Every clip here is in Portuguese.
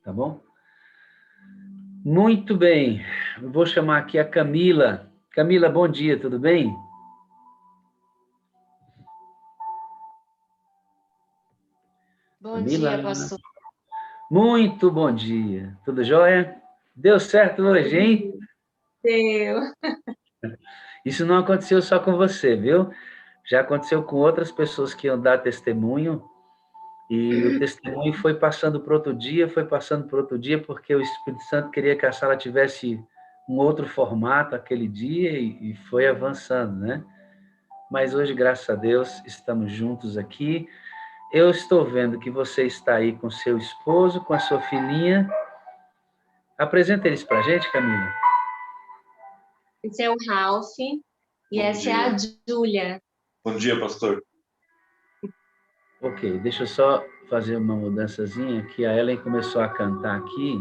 tá bom? Muito bem, eu vou chamar aqui a Camila. Camila, bom dia, tudo bem? Bom Camila, dia, pastor. muito bom dia, tudo jóia? Deu certo hoje, hein? Deu. Isso não aconteceu só com você, viu? Já aconteceu com outras pessoas que iam dar testemunho, e o testemunho foi passando para outro dia, foi passando para outro dia, porque o Espírito Santo queria que a sala tivesse um outro formato aquele dia e foi avançando, né? Mas hoje, graças a Deus, estamos juntos aqui. Eu estou vendo que você está aí com seu esposo, com a sua filhinha. Apresenta eles para a gente, Camila. Esse é o Ralph e Bom essa é a dia. Júlia. Bom dia, pastor. Ok, deixa eu só fazer uma mudançazinha, que a Ellen começou a cantar aqui,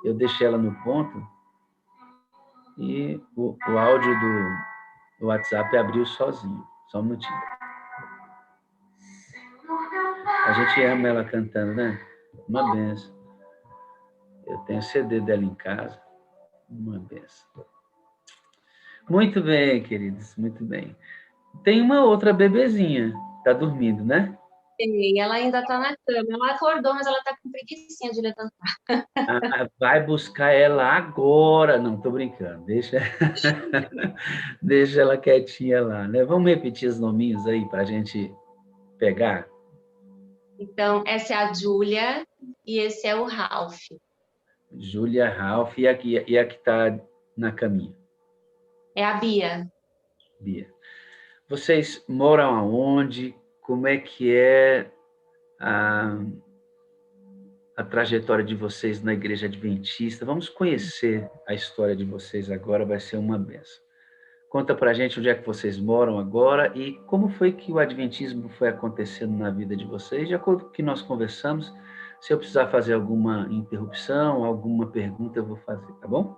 eu deixei ela no ponto, e o áudio do WhatsApp abriu sozinho. Só um minutinho. A gente ama ela cantando, né? Uma benção. Eu tenho CD dela em casa. Uma benção. Muito bem, queridos, muito bem. Tem uma outra bebezinha, tá dormindo, né? E ela ainda está na cama. Ela acordou, mas ela está com preguicinha de levantar. Ah, vai buscar ela agora. Não, tô brincando. Deixa, deixa ela quietinha lá, né? Vamos repetir os nominhos aí para a gente pegar? Então, essa é a Júlia e esse é o Ralph. Júlia, Ralph e a que está na caminha, É a Bia. Bia. Vocês moram aonde? Como é que é a, a trajetória de vocês na Igreja Adventista? Vamos conhecer a história de vocês agora, vai ser uma benção. Conta pra gente onde é que vocês moram agora e como foi que o Adventismo foi acontecendo na vida de vocês. De acordo com o que nós conversamos, se eu precisar fazer alguma interrupção, alguma pergunta, eu vou fazer, tá bom?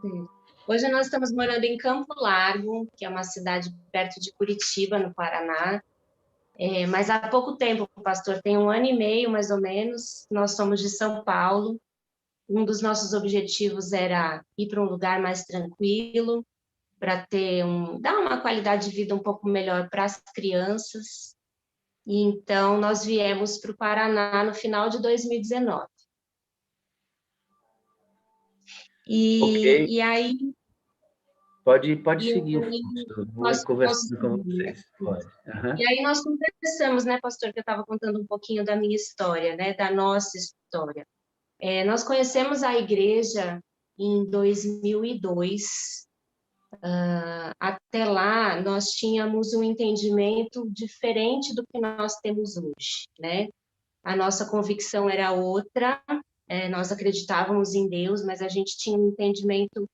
Sim. Hoje nós estamos morando em Campo Largo, que é uma cidade perto de Curitiba, no Paraná. Mas há pouco tempo, pastor, tem 1 ano e meio, mais ou menos, nós somos de São Paulo. Um dos nossos objetivos era ir para um lugar mais tranquilo, para dar uma qualidade de vida um pouco melhor para as crianças. E então nós viemos para o Paraná no final de 2019. Ok, E aí pode e seguir o aí fluxo, eu vou nós conversando com conseguimos. vocês, pode. Uhum. E aí nós conversamos, né, pastor, que eu estava contando um pouquinho da minha história, né, da nossa história. Nós conhecemos a igreja em 2002. Até lá, nós tínhamos um entendimento diferente do que nós temos hoje, né? A nossa convicção era outra, nós acreditávamos em Deus, mas a gente tinha um entendimento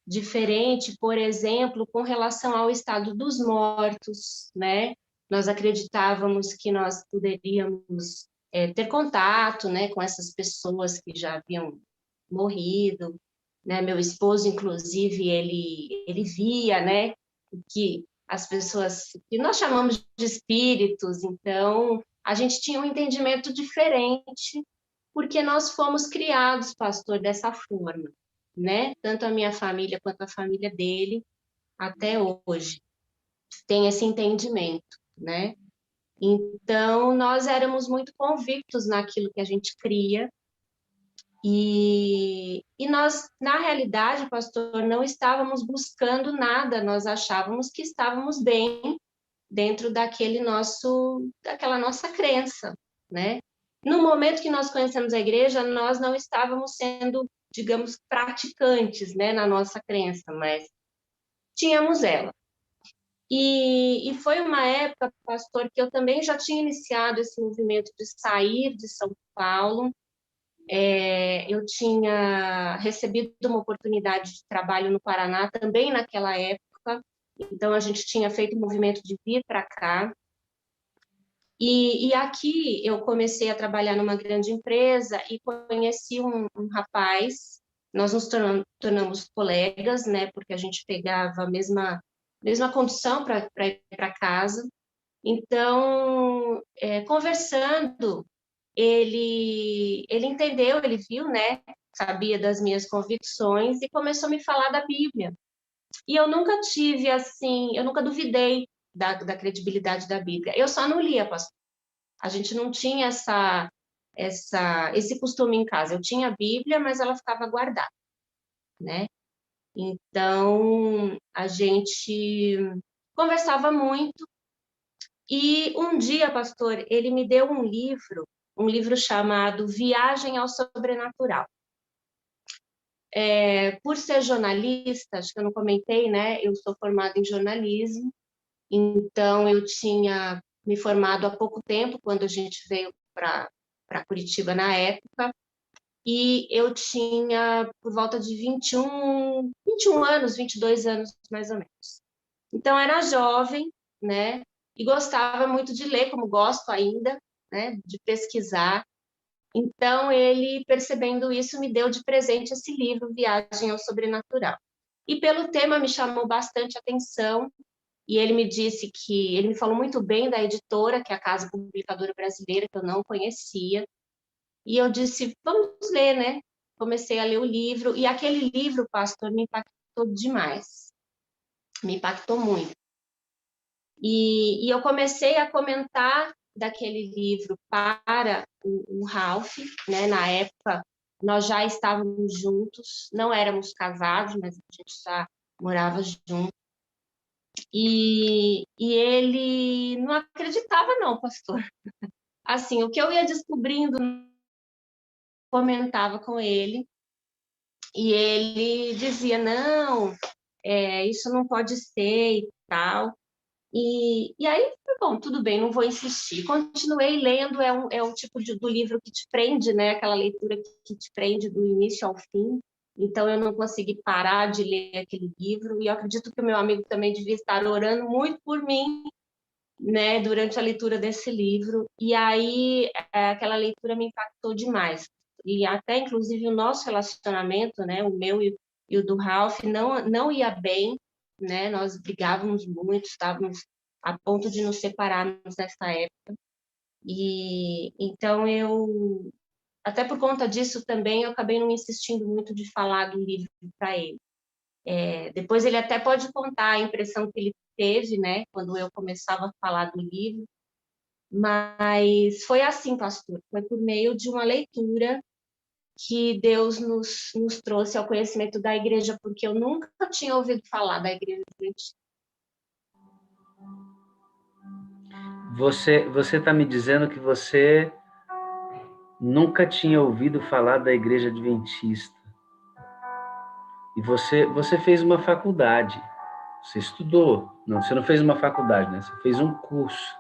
diferente, por exemplo, com relação ao estado dos mortos, né? Nós acreditávamos que nós poderíamos ter contato, né, com essas pessoas que já haviam morrido, né? Meu esposo, inclusive, ele via, né, que as pessoas que nós chamamos de espíritos. Então a gente tinha um entendimento diferente porque nós fomos criados, pastor, dessa forma, né? Tanto a minha família quanto a família dele até hoje tem esse entendimento, né? Então nós éramos muito convictos naquilo que a gente cria. E nós, na realidade, pastor, não estávamos buscando nada, nós achávamos que estávamos bem dentro daquela nossa crença, né? No momento que nós conhecemos a igreja, nós não estávamos sendo, digamos, praticantes, né, na nossa crença, mas tínhamos ela. E foi uma época, pastor, que eu também já tinha iniciado esse movimento de sair de São Paulo. Eu tinha recebido uma oportunidade de trabalho no Paraná também naquela época, então a gente tinha feito o movimento de vir para cá. E aqui eu comecei a trabalhar numa grande empresa e conheci um rapaz. Nós nos tornamos colegas, né? Porque a gente pegava a mesma condução para ir para casa. Então, conversando, ele entendeu, ele viu, né? Sabia das minhas convicções e começou a me falar da Bíblia. E eu nunca tive, assim, eu nunca duvidei da credibilidade da Bíblia. Eu só não lia, pastor. A gente não tinha esse costume em casa. Eu tinha a Bíblia, mas ela ficava guardada, né? Então, a gente conversava muito. E um dia, pastor, ele me deu um livro chamado Viagem ao Sobrenatural. Por ser jornalista, acho que eu não comentei, né? Eu sou formada em jornalismo, então eu tinha me formado há pouco tempo, quando a gente veio para Curitiba na época, e eu tinha por volta de 21 anos, 22 anos, mais ou menos. Então, era jovem, né? E gostava muito de ler, como gosto ainda, né? De pesquisar. Então, ele, percebendo isso, me deu de presente esse livro, Viagem ao Sobrenatural. E pelo tema me chamou bastante atenção, e ele me disse ele me falou muito bem da editora, que é a Casa Publicadora Brasileira, que eu não conhecia, e eu disse, vamos ler, né? Comecei a ler o livro, e aquele livro, pastor, me impactou demais, me impactou muito. E eu comecei a comentar daquele livro para o Ralph, né? Na época, nós já estávamos juntos, não éramos casados, mas a gente já morava junto. E ele não acreditava, não, pastor. Assim, o que eu ia descobrindo, comentava com ele, e ele dizia, não, isso não pode ser e tal. E aí, bom, tudo bem, não vou insistir. Continuei lendo, é um tipo do livro que te prende, né? Aquela leitura que te prende do início ao fim. Então, eu não consegui parar de ler aquele livro. E eu acredito que o meu amigo também devia estar orando muito por mim, né? Durante a leitura desse livro. E aí, aquela leitura me impactou demais. E até, inclusive, o nosso relacionamento, né? O meu e o do Ralph, não ia bem, né? Nós brigávamos muito, estávamos a ponto de nos separarmos nessa época. E então até por conta disso também, eu acabei não insistindo muito de falar do livro para ele. Depois ele até pode contar a impressão que ele teve, né? Quando eu começava a falar do livro. Mas foi assim, pastor, foi por meio de uma leitura que Deus nos trouxe ao conhecimento da igreja, porque eu nunca tinha ouvido falar da igreja adventista. Você está me dizendo que você nunca tinha ouvido falar da igreja adventista. E você fez uma faculdade. Você estudou. Não, você não fez uma faculdade, né? Você fez um curso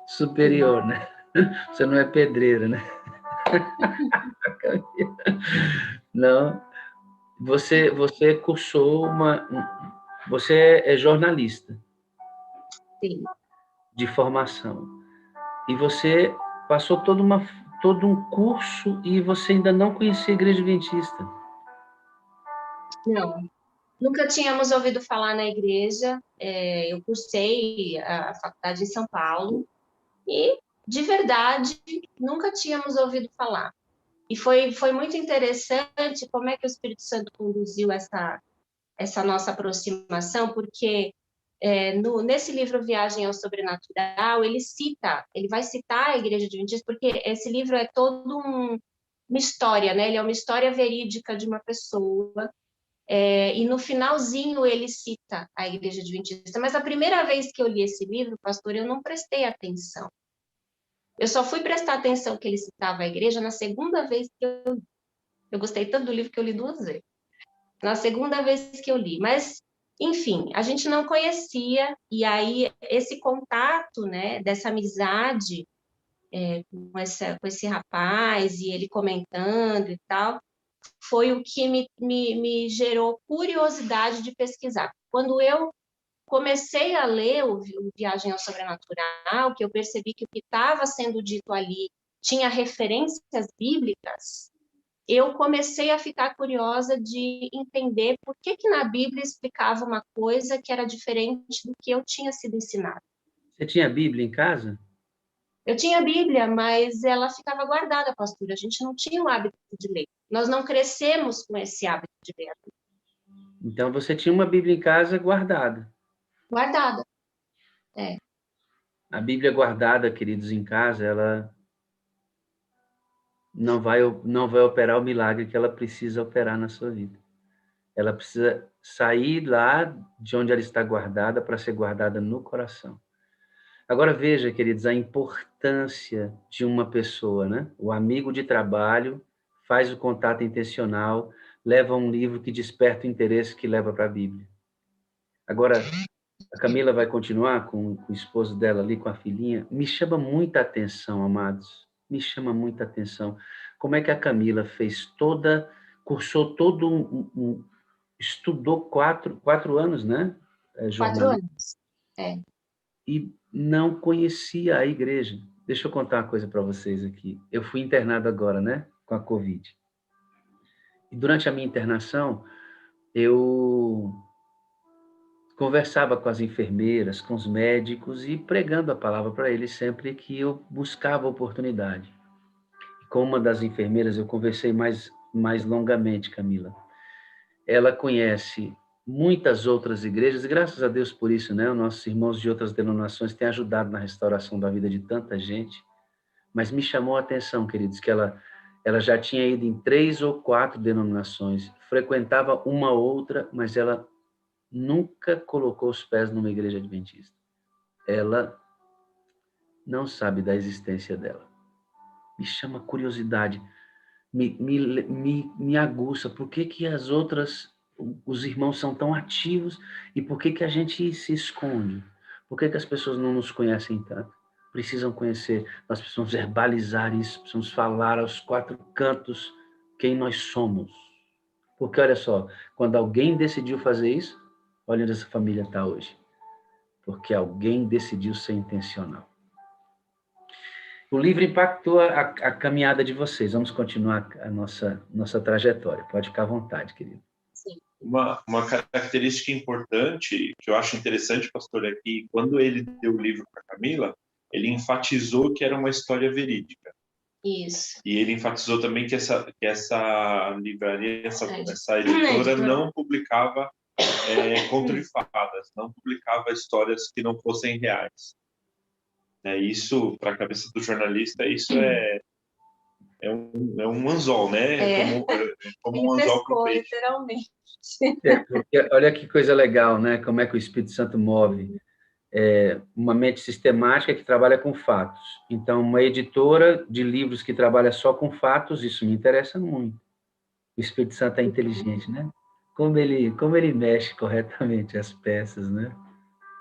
superior, né? Você não é pedreira, né? Não. Você cursou Você é jornalista. Sim. De formação. E você passou todo um curso e você ainda não conhecia a igreja adventista. Não, nunca tínhamos ouvido falar na igreja. Eu cursei a faculdade em São Paulo e, de verdade, nunca tínhamos ouvido falar. E foi muito interessante como é que o Espírito Santo conduziu essa nossa aproximação, porque nesse livro Viagem ao Sobrenatural, ele vai citar a Igreja Adventista, porque esse livro é todo uma história, né? Ele é uma história verídica de uma pessoa, e no finalzinho ele cita a Igreja Adventista. Mas a primeira vez que eu li esse livro, pastor, eu não prestei atenção. Eu só fui prestar atenção que ele citava a igreja na segunda vez que eu gostei tanto do livro que eu li 2 vezes. Na segunda vez que eu li. Mas, enfim, a gente não conhecia, e aí esse contato, né, dessa amizade com esse rapaz, e ele comentando e tal, foi o que me gerou curiosidade de pesquisar. Quando eu comecei a ler o Viagem ao Sobrenatural, que eu percebi que o que estava sendo dito ali tinha referências bíblicas, eu comecei a ficar curiosa de entender por que na Bíblia explicava uma coisa que era diferente do que eu tinha sido ensinada. Você tinha Bíblia em casa? Eu tinha a Bíblia, mas ela ficava guardada, pastor. A gente não tinha o hábito de ler. Nós não crescemos com esse hábito de ler. Então, você tinha uma Bíblia em casa guardada. Guardada. É. A Bíblia guardada, queridos, em casa, ela não vai operar o milagre que ela precisa operar na sua vida. Ela precisa sair lá de onde ela está guardada para ser guardada no coração. Agora veja, queridos, a importância de uma pessoa, né? O amigo de trabalho faz o contato intencional, leva um livro que desperta o interesse que leva para a Bíblia. Agora, a Camila vai continuar com o esposo dela ali, com a filhinha. Me chama muita atenção, amados. Me chama muita atenção. Como é que a Camila cursou estudou 4 anos, né? 4 Jornalismo. anos. É. E não conhecia a igreja. Deixa eu contar uma coisa para vocês aqui. Eu fui internado agora, né? Com a Covid. E durante a minha internação, eu conversava com as enfermeiras, com os médicos e pregando a palavra para eles sempre que eu buscava oportunidade. Com uma das enfermeiras eu conversei mais longamente, Camila. Ela conhece muitas outras igrejas, e graças a Deus por isso, né? Os nossos irmãos de outras denominações têm ajudado na restauração da vida de tanta gente, mas me chamou a atenção, queridos, que ela já tinha ido em 3 ou 4 denominações, frequentava uma outra, mas ela nunca colocou os pés numa igreja adventista. Ela não sabe da existência dela. Me chama curiosidade, me aguça. Por que os irmãos são tão ativos e por que a gente se esconde? Por que as pessoas não nos conhecem tanto? Precisam conhecer, nós precisamos verbalizar isso, precisamos falar aos 4 cantos quem nós somos. Porque, olha só, quando alguém decidiu fazer isso, olha onde essa família está hoje. Porque alguém decidiu ser intencional. O livro impactou a caminhada de vocês. Vamos continuar a nossa trajetória. Pode ficar à vontade, querido. Sim. Uma característica importante, que eu acho interessante, pastor, é que quando ele deu o livro para Camila, ele enfatizou que era uma história verídica. Isso. E ele enfatizou também que essa livraria, essa editora não publicava contos de fadas, não publicava histórias que não fossem reais. Isso, para a cabeça do jornalista, isso é um anzol, né? Como um anzol para o peixe. Literalmente. Porque, olha que coisa legal, né? Como é que o Espírito Santo move. Uma mente sistemática que trabalha com fatos. Então, uma editora de livros que trabalha só com fatos, isso me interessa muito. O Espírito Santo é inteligente, né? Como ele mexe corretamente as peças, né?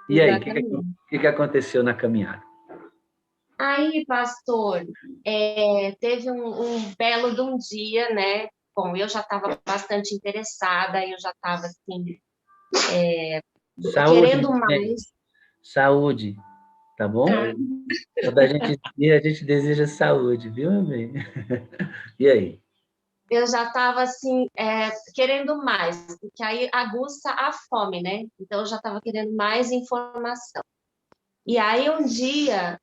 E aí, o que aconteceu na caminhada? Aí, pastor, teve um belo de um dia, né? Bom, eu já estava bastante interessada, eu já estava, assim, querendo mais. Saúde, tá bom? Quando a gente deseja saúde, viu, meu bem? E aí? Eu já estava, assim, querendo mais, porque aí aguça a fome, né? Então, eu já estava querendo mais informação. E aí, um dia,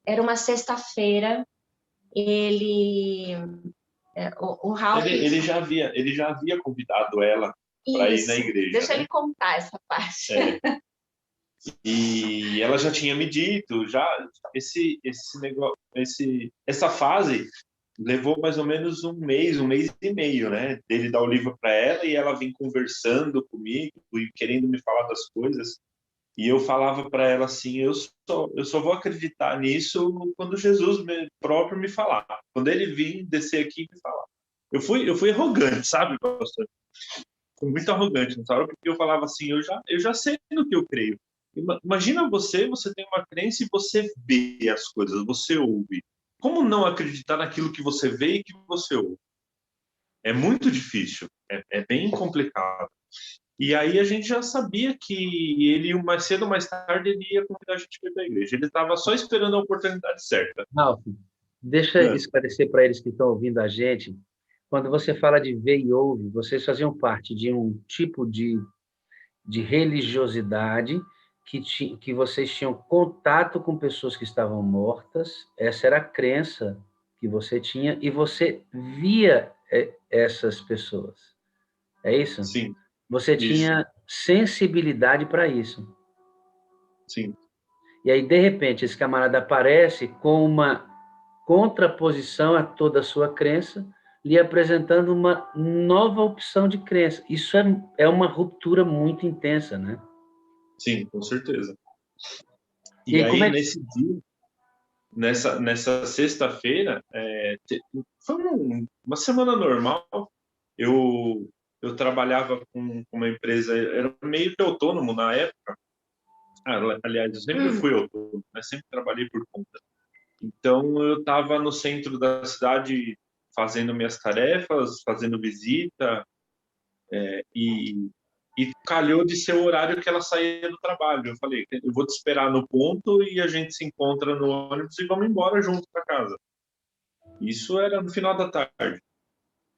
era uma sexta-feira, o Ralph... Ele já havia convidado ela para ir na igreja. Deixa ele contar essa parte. E ela já tinha me dito, essa fase levou mais ou menos um mês e meio, né? Dele dar o livro para ela e ela vir conversando comigo e querendo me falar das coisas. E eu falava para ela assim, eu só vou acreditar nisso quando Jesus próprio me falar. Quando ele vir descer aqui e me falar. Eu fui arrogante, sabe, pastor? Fui muito arrogante nessa hora, porque eu falava assim, eu já sei no que eu creio. Imagina você tem uma crença e você vê as coisas, você ouve. Como não acreditar naquilo que você vê e que você ouve? É muito difícil, é bem complicado. E aí a gente já sabia que ele, mais cedo ou mais tarde, ele ia convidar a gente para ir para a igreja. Ele estava só esperando a oportunidade certa. Ralf, deixa eu esclarecer para eles que estão ouvindo a gente. Quando você fala de ver e ouve, vocês faziam parte de um tipo de religiosidade que vocês tinham contato com pessoas que estavam mortas, essa era a crença que você tinha, e você via essas pessoas. É isso? Sim, Você isso, tinha sensibilidade para isso. sim. E aí, de repente, esse camarada aparece com uma contraposição a toda a sua crença, lhe apresentando uma nova opção de crença. Isso é uma ruptura muito intensa, né? Sim, com certeza. E E aí, como aí, é que... nesse dia, nessa sexta-feira, foi uma semana normal. Eu, eu trabalhava com uma empresa, era meio que autônomo na época. Aliás, eu sempre fui autônomo, né? Sempre trabalhei por conta. Então, eu estava no centro da cidade fazendo minhas tarefas, fazendo visita, e, e calhou de ser o horário que ela saía do trabalho. Eu falei, eu vou te esperar no ponto e a gente se encontra no ônibus e vamos embora junto para casa. Isso era no final da tarde.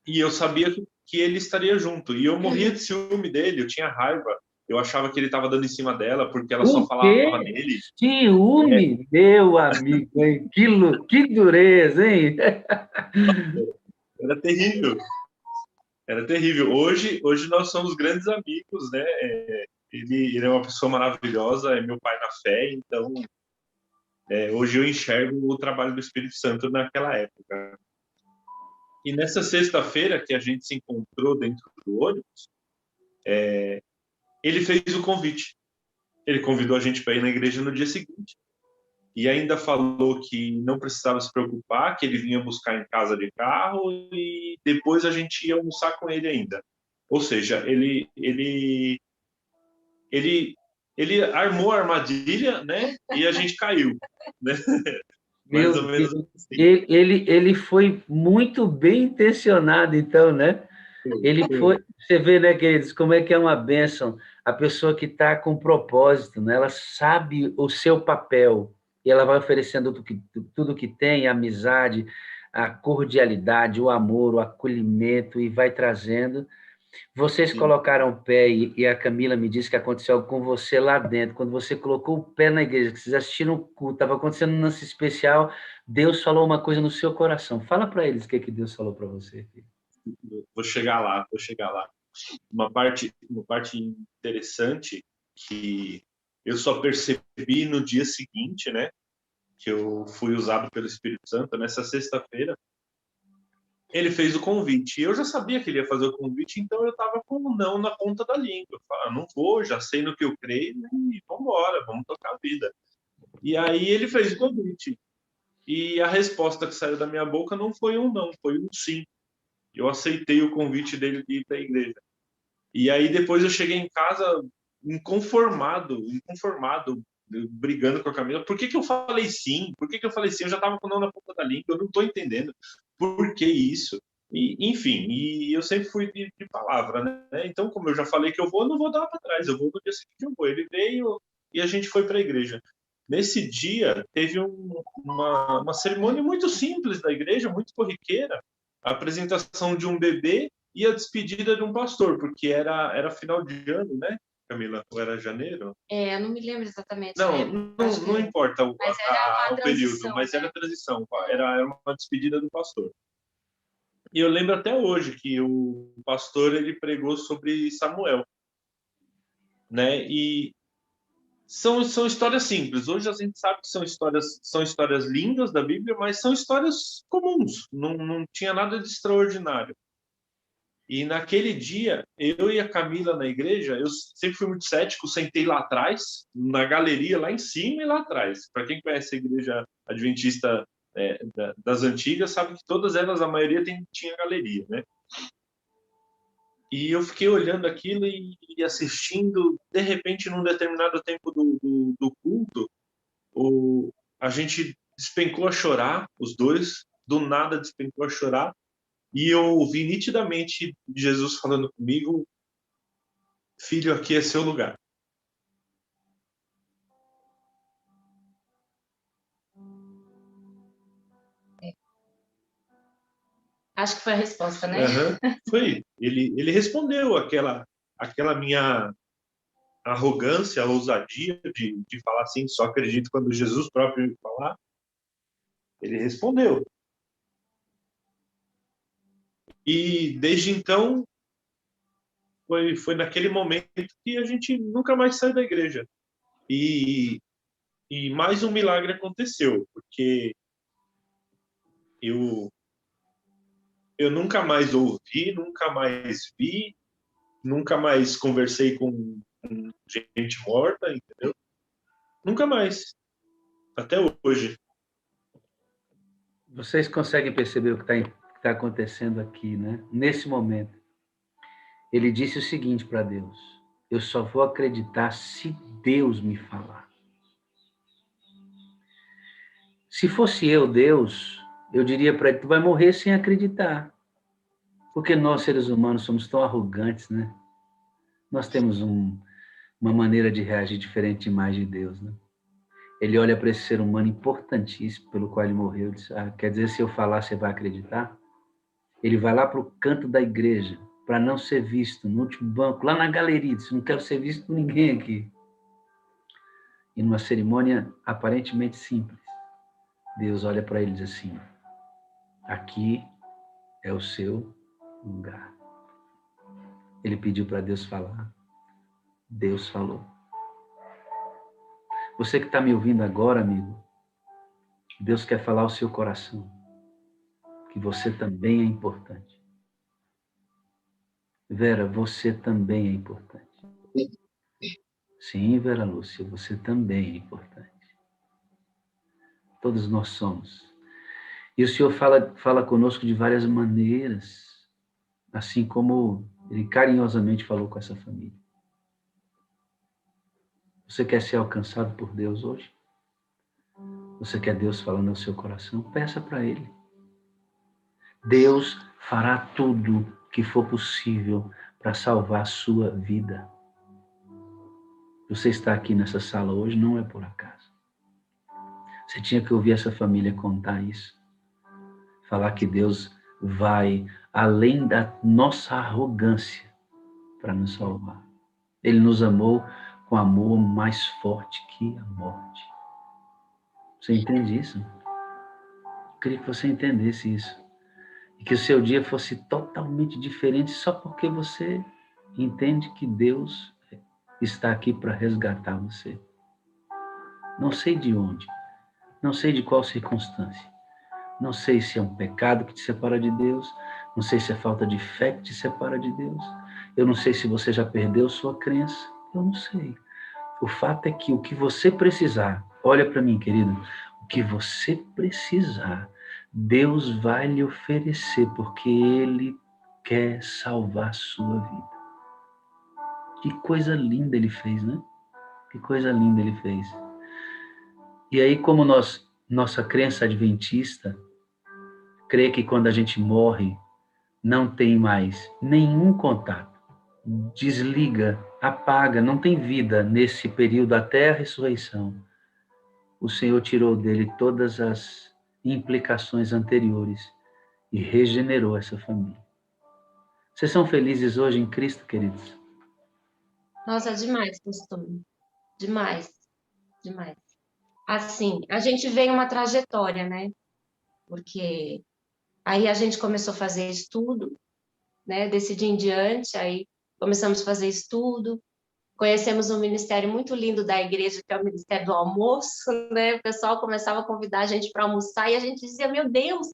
E eu sabia que ele estaria junto. E eu morria de ciúme dele, eu tinha raiva. Eu achava que ele estava dando em cima dela porque ela só O falava quê? nele. Ciúme, meu amigo, hein? Que dureza, hein? Era terrível. Era terrível. Hoje nós somos grandes amigos, né? Ele é uma pessoa maravilhosa, é meu pai na fé, então hoje eu enxergo o trabalho do Espírito Santo naquela época. E nessa sexta-feira que a gente se encontrou dentro do ônibus, ele fez o convite. Ele convidou a gente para ir na igreja no dia seguinte. E ainda falou que não precisava se preocupar, que ele vinha buscar em casa de carro e depois a gente ia almoçar com ele ainda. Ou seja, ele, ele armou a armadilha, né? E a gente caiu, né? Mais ou Meu menos Deus. assim. Ele foi muito bem intencionado, então, né? Ele foi. Você vê, né, queridos, como é que é uma bênção a pessoa que está com propósito, né? Ela sabe o seu papel e ela vai oferecendo tudo que tem, a amizade, a cordialidade, o amor, o acolhimento e vai trazendo. Vocês Sim, colocaram o pé e a Camila me disse que aconteceu algo com você lá dentro, quando você colocou o pé na igreja, que vocês assistiram o culto, estava acontecendo um lance especial, Deus falou uma coisa no seu coração. Fala para eles o que Deus falou para você. vou chegar lá, vou chegar lá. Uma parte interessante que eu só percebi no dia seguinte, né? Que eu fui usado pelo Espírito Santo nessa sexta-feira. Ele fez o convite. E eu já sabia que ele ia fazer o convite, então eu estava com o não na ponta da língua. Eu falei, não vou, já sei no que eu creio, e vamos embora, vamos tocar a vida. E aí ele fez o convite. E a resposta que saiu da minha boca não foi um não, foi um sim. Eu aceitei o convite dele de ir para a igreja. E aí depois eu cheguei em casa inconformado, brigando com a Camila. Por que eu falei sim? Por que eu falei sim? Eu já estava com o não na ponta da língua, eu não estou entendendo. Por que isso? Enfim, e eu sempre fui de palavra, né? Então, como eu já falei que eu vou, eu não vou dar para trás, eu vou no dia seguinte, eu vou. Ele veio e a gente foi para a igreja. Nesse dia, teve uma cerimônia muito simples da igreja, muito corriqueira. A apresentação de um bebê e a despedida de um pastor, porque era final de ano, né, Camila? Ou era janeiro? Eu não me lembro exatamente a Não, época. não importa Mas era uma o período, transição, mas né? era a transição, era uma despedida do pastor. E eu lembro até hoje que o pastor ele pregou sobre Samuel, né? E são histórias simples. Hoje a gente sabe que são histórias lindas da Bíblia, mas são histórias comuns. Não tinha nada de extraordinário. E naquele dia, eu e a Camila na igreja, eu sempre fui muito cético, sentei lá atrás, na galeria, lá em cima e lá atrás. Para quem conhece a igreja adventista das antigas, sabe que todas elas, a maioria tinha galeria, né? E eu fiquei olhando aquilo e assistindo, de repente, num determinado tempo do culto, a gente despencou a chorar, os dois, do nada despencou a chorar, e eu ouvi nitidamente Jesus falando comigo, filho, aqui é seu lugar. Acho que foi a resposta, né? Uhum. Foi. Ele respondeu aquela minha arrogância, a ousadia de falar assim, só acredito quando Jesus próprio me falar, ele respondeu. E desde então, foi naquele momento que a gente nunca mais saiu da igreja. E mais um milagre aconteceu, porque eu nunca mais ouvi, nunca mais vi, nunca mais conversei com gente morta, entendeu? Nunca mais. Até hoje. Vocês conseguem perceber o que está acontecendo aqui, né? Nesse momento. Ele disse o seguinte para Deus: eu só vou acreditar se Deus me falar. Se fosse eu, Deus, eu diria para ele: tu vai morrer sem acreditar. Porque nós, seres humanos, somos tão arrogantes, né? Nós temos uma maneira de reagir diferente demais de Deus, né? Ele olha para esse ser humano importantíssimo pelo qual ele morreu e diz: quer dizer, se eu falar, você vai acreditar? Ele vai lá para o canto da igreja, para não ser visto, no último banco, lá na galeria, diz: não quero ser visto por ninguém aqui. E numa cerimônia aparentemente simples, Deus olha para ele e diz assim: aqui é o seu lugar. Ele pediu para Deus falar, Deus falou. Você que está me ouvindo agora, amigo, Deus quer falar ao seu coração que você também é importante. Vera, você também é importante. Sim, Vera Lúcia, você também é importante. Todos nós somos. E o Senhor fala conosco de várias maneiras, assim como Ele carinhosamente falou com essa família. Você quer ser alcançado por Deus hoje? Você quer Deus falando ao seu coração? Peça para Ele. Deus fará tudo que for possível para salvar a sua vida. Você está aqui nessa sala hoje não é por acaso. Você tinha que ouvir essa família contar isso. Falar que Deus vai além da nossa arrogância para nos salvar. Ele nos amou com amor mais forte que a morte. Você entende isso? Eu queria que você entendesse isso. E que o seu dia fosse totalmente diferente só porque você entende que Deus está aqui para resgatar você. Não sei de onde, não sei de qual circunstância, não sei se é um pecado que te separa de Deus, não sei se é falta de fé que te separa de Deus, eu não sei se você já perdeu sua crença, eu não sei. O fato é que o que você precisar, olha para mim, querido, o que você precisar, Deus vai lhe oferecer, porque Ele quer salvar a sua vida. Que coisa linda Ele fez, né? Que coisa linda Ele fez. E aí, como nossa crença adventista crê que quando a gente morre, não tem mais nenhum contato, desliga, apaga, não tem vida nesse período até a ressurreição. O Senhor tirou dele todas as implicações anteriores e regenerou essa família. Vocês são felizes hoje em Cristo, queridos? Nossa, demais, pastor. Demais, demais. Assim, a gente veio uma trajetória, né? Porque aí a gente começou a fazer estudo, né? Desse dia em diante, aí começamos a fazer estudo, conhecemos um ministério muito lindo da igreja, que é o Ministério do Almoço, né? O pessoal começava a convidar a gente para almoçar e a gente dizia: meu Deus,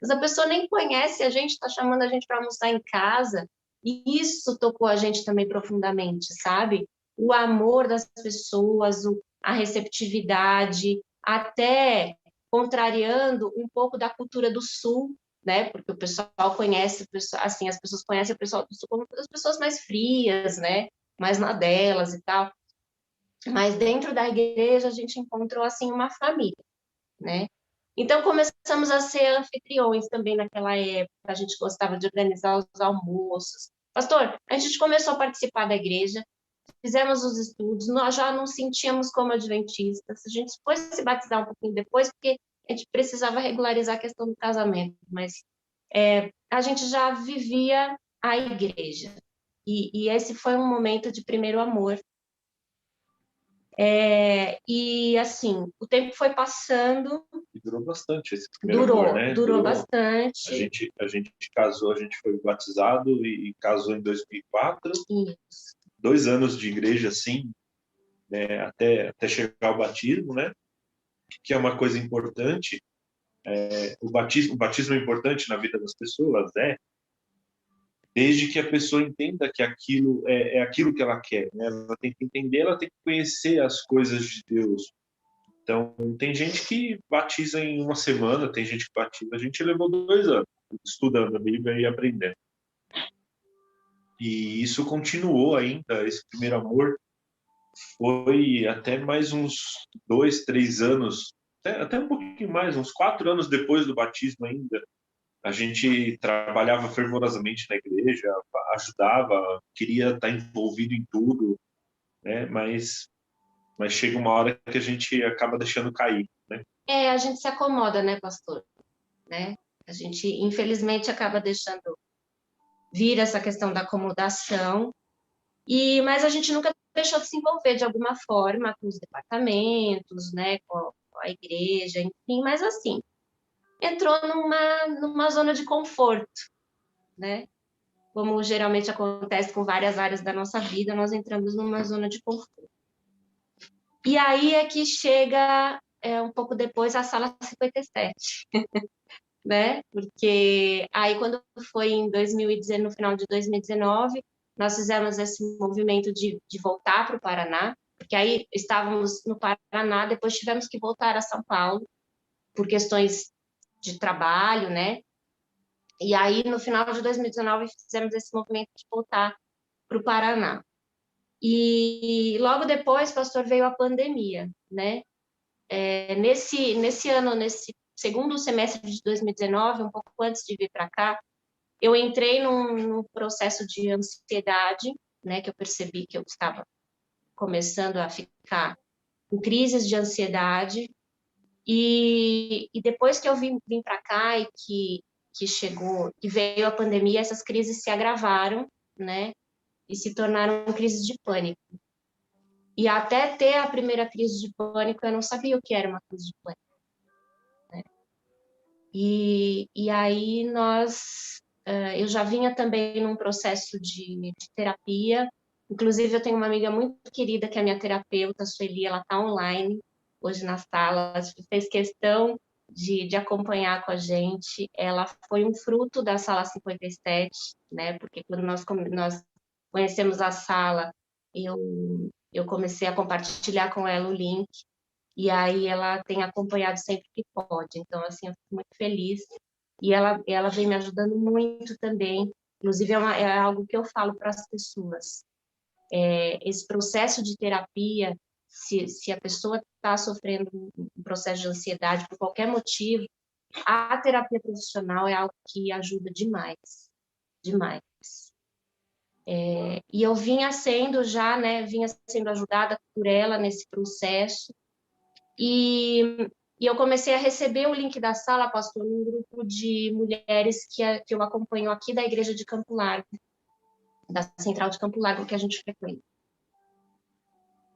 essa pessoa nem conhece a gente, está chamando a gente para almoçar em casa. E isso tocou a gente também profundamente, sabe? O amor das pessoas, a receptividade, até contrariando um pouco da cultura do Sul, né? Porque o pessoal conhece, assim, as pessoas conhecem o pessoal do Sul como as pessoas mais frias, né? Mais na delas e tal. Mas dentro da igreja a gente encontrou assim uma família, né? Então começamos a ser anfitriões também naquela época, a gente gostava de organizar os almoços. Pastor, a gente começou a participar da igreja, fizemos os estudos, nós já não sentíamos como adventistas, a gente foi se batizar um pouquinho depois, porque a gente precisava regularizar a questão do casamento, mas a gente já vivia a igreja. E esse foi um momento de primeiro amor, E, assim, o tempo foi passando. E durou bastante esse primeiro amor, né? Durou bastante. A gente casou, a gente foi batizado e casou em 2004. Isso. 2 anos de igreja, assim, né? Até chegar ao batismo, né? Que é uma coisa importante. O batismo é importante na vida das pessoas, desde que a pessoa entenda que aquilo é aquilo que ela quer, né? Ela tem que entender, ela tem que conhecer as coisas de Deus. Então, tem gente que batiza em 1 semana, tem gente que batiza. A gente levou 2 anos estudando a Bíblia e aprendendo. E isso continuou ainda, esse primeiro amor foi até mais uns 2, 3 anos, até um pouquinho mais, uns 4 anos depois do batismo ainda. A gente trabalhava fervorosamente na igreja, ajudava, queria estar envolvido em tudo, né? Mas chega uma hora que a gente acaba deixando cair, né? A gente se acomoda, né, pastor? Né? A gente, infelizmente, acaba deixando vir essa questão da acomodação, mas a gente nunca deixou de se envolver de alguma forma com os departamentos, né, com a igreja, enfim, mas assim, entrou numa zona de conforto, né? Como geralmente acontece com várias áreas da nossa vida, nós entramos numa zona de conforto. E aí é que chega, um pouco depois, a sala 57, né? Porque aí, quando foi no final de 2019, nós fizemos esse movimento de voltar para o Paraná, porque aí estávamos no Paraná, depois tivemos que voltar a São Paulo, por questões de trabalho, né? E aí, no final de 2019, fizemos esse movimento de voltar para o Paraná. E logo depois, pastor, veio a pandemia, né? Nesse ano, nesse segundo semestre de 2019, um pouco antes de vir para cá, eu entrei num processo de ansiedade, né? Que eu percebi que eu estava começando a ficar com crises de ansiedade. E depois que eu vim para cá e que veio a pandemia, essas crises se agravaram, né? E se tornaram crises de pânico. E até ter a primeira crise de pânico, eu não sabia o que era uma crise de pânico, né? E aí eu já vinha também num processo de terapia. Inclusive, eu tenho uma amiga muito querida que é minha terapeuta, a Sueli, ela está online hoje na sala, fez questão de acompanhar com a gente. Ela foi um fruto da sala 57, né? Porque quando nós conhecemos a sala, eu comecei a compartilhar com ela o link, e aí ela tem acompanhado sempre que pode. Então, assim, eu fico muito feliz. E ela vem me ajudando muito também. Inclusive, é algo que eu falo para as pessoas. Esse processo de terapia, se a pessoa está sofrendo um processo de ansiedade por qualquer motivo, a terapia profissional é algo que ajuda demais, demais. E eu vinha sendo ajudada por ela nesse processo, e eu comecei a receber o link da sala, pastor, num grupo de mulheres que eu acompanho aqui da igreja de Campo Largo, da Central de Campo Largo, que a gente frequenta.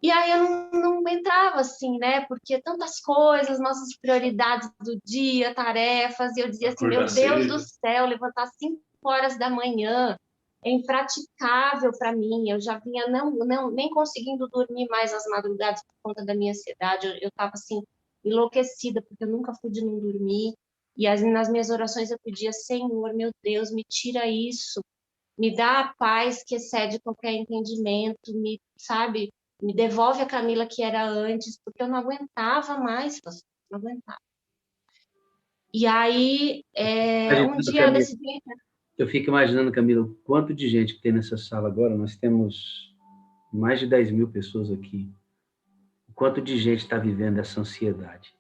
E aí eu não entrava assim, né? Porque tantas coisas, nossas prioridades do dia, tarefas, e eu dizia assim, meu Deus do céu, levantar 5 horas da manhã é impraticável para mim. Eu já vinha nem conseguindo dormir mais às madrugadas por conta da minha ansiedade. Eu estava assim enlouquecida, porque eu nunca fui de não dormir. E nas minhas orações eu pedia, Senhor, meu Deus, me tira isso, me dá a paz que excede qualquer entendimento, sabe? Me devolve a Camila que era antes, porque eu não aguentava mais, não aguentava. E aí, um dia eu decidi... Eu fico imaginando, Camila, o quanto de gente que tem nessa sala agora. Nós temos mais de 10 mil pessoas aqui. O quanto de gente está vivendo essa ansiedade,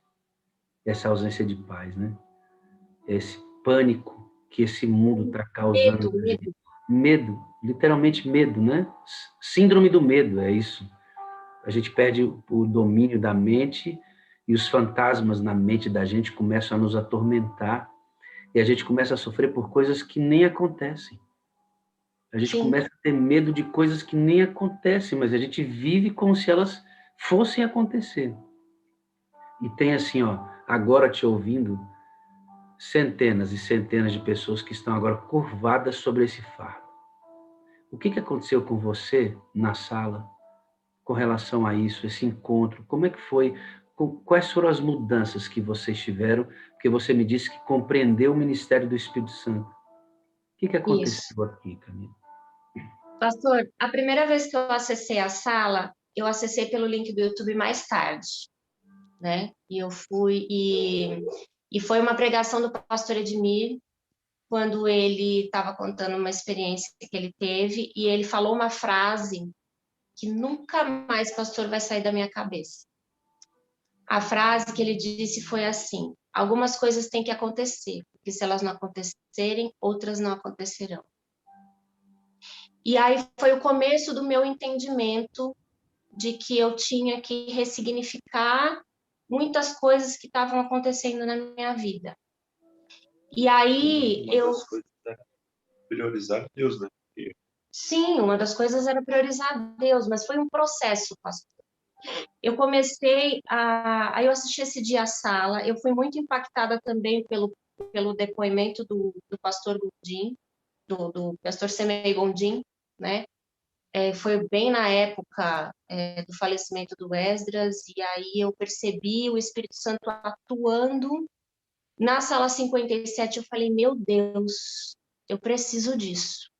essa ausência de paz, né? Esse pânico que esse mundo está causando. Medo, literalmente medo, né? Síndrome do medo, é isso. A gente perde o domínio da mente e os fantasmas na mente da gente começam a nos atormentar e a gente começa a sofrer por coisas que nem acontecem. A gente começa a ter medo de coisas que nem acontecem, mas a gente vive como se elas fossem acontecer. E tem assim, ó, agora te ouvindo, centenas e centenas de pessoas que estão agora curvadas sobre esse fardo. O que aconteceu com você na sala com relação a isso, esse encontro? Como é que foi? Quais foram as mudanças que vocês tiveram? Porque você me disse que compreendeu o ministério do Espírito Santo. O que Isso. aconteceu aqui, Camila? Pastor, a primeira vez que eu acessei a sala, eu acessei pelo link do YouTube mais tarde, né? E eu fui e foi uma pregação do pastor Edmir, quando ele estava contando uma experiência que ele teve, e ele falou uma frase que nunca mais, pastor, vai sair da minha cabeça. A frase que ele disse foi assim: algumas coisas têm que acontecer, porque se elas não acontecerem, outras não acontecerão. E aí foi o começo do meu entendimento de que eu tinha que ressignificar muitas coisas que estavam acontecendo na minha vida. E aí Uma das coisas é priorizar Deus, né? Sim, uma das coisas era priorizar Deus, mas foi um processo, pastor. Eu comecei eu assisti esse dia à sala, eu fui muito impactada também pelo depoimento do pastor Gondim, do pastor Semei Gondim, né? Foi bem na época do falecimento do Esdras, e aí eu percebi o Espírito Santo atuando na sala 57. Eu falei, meu Deus, eu preciso disso.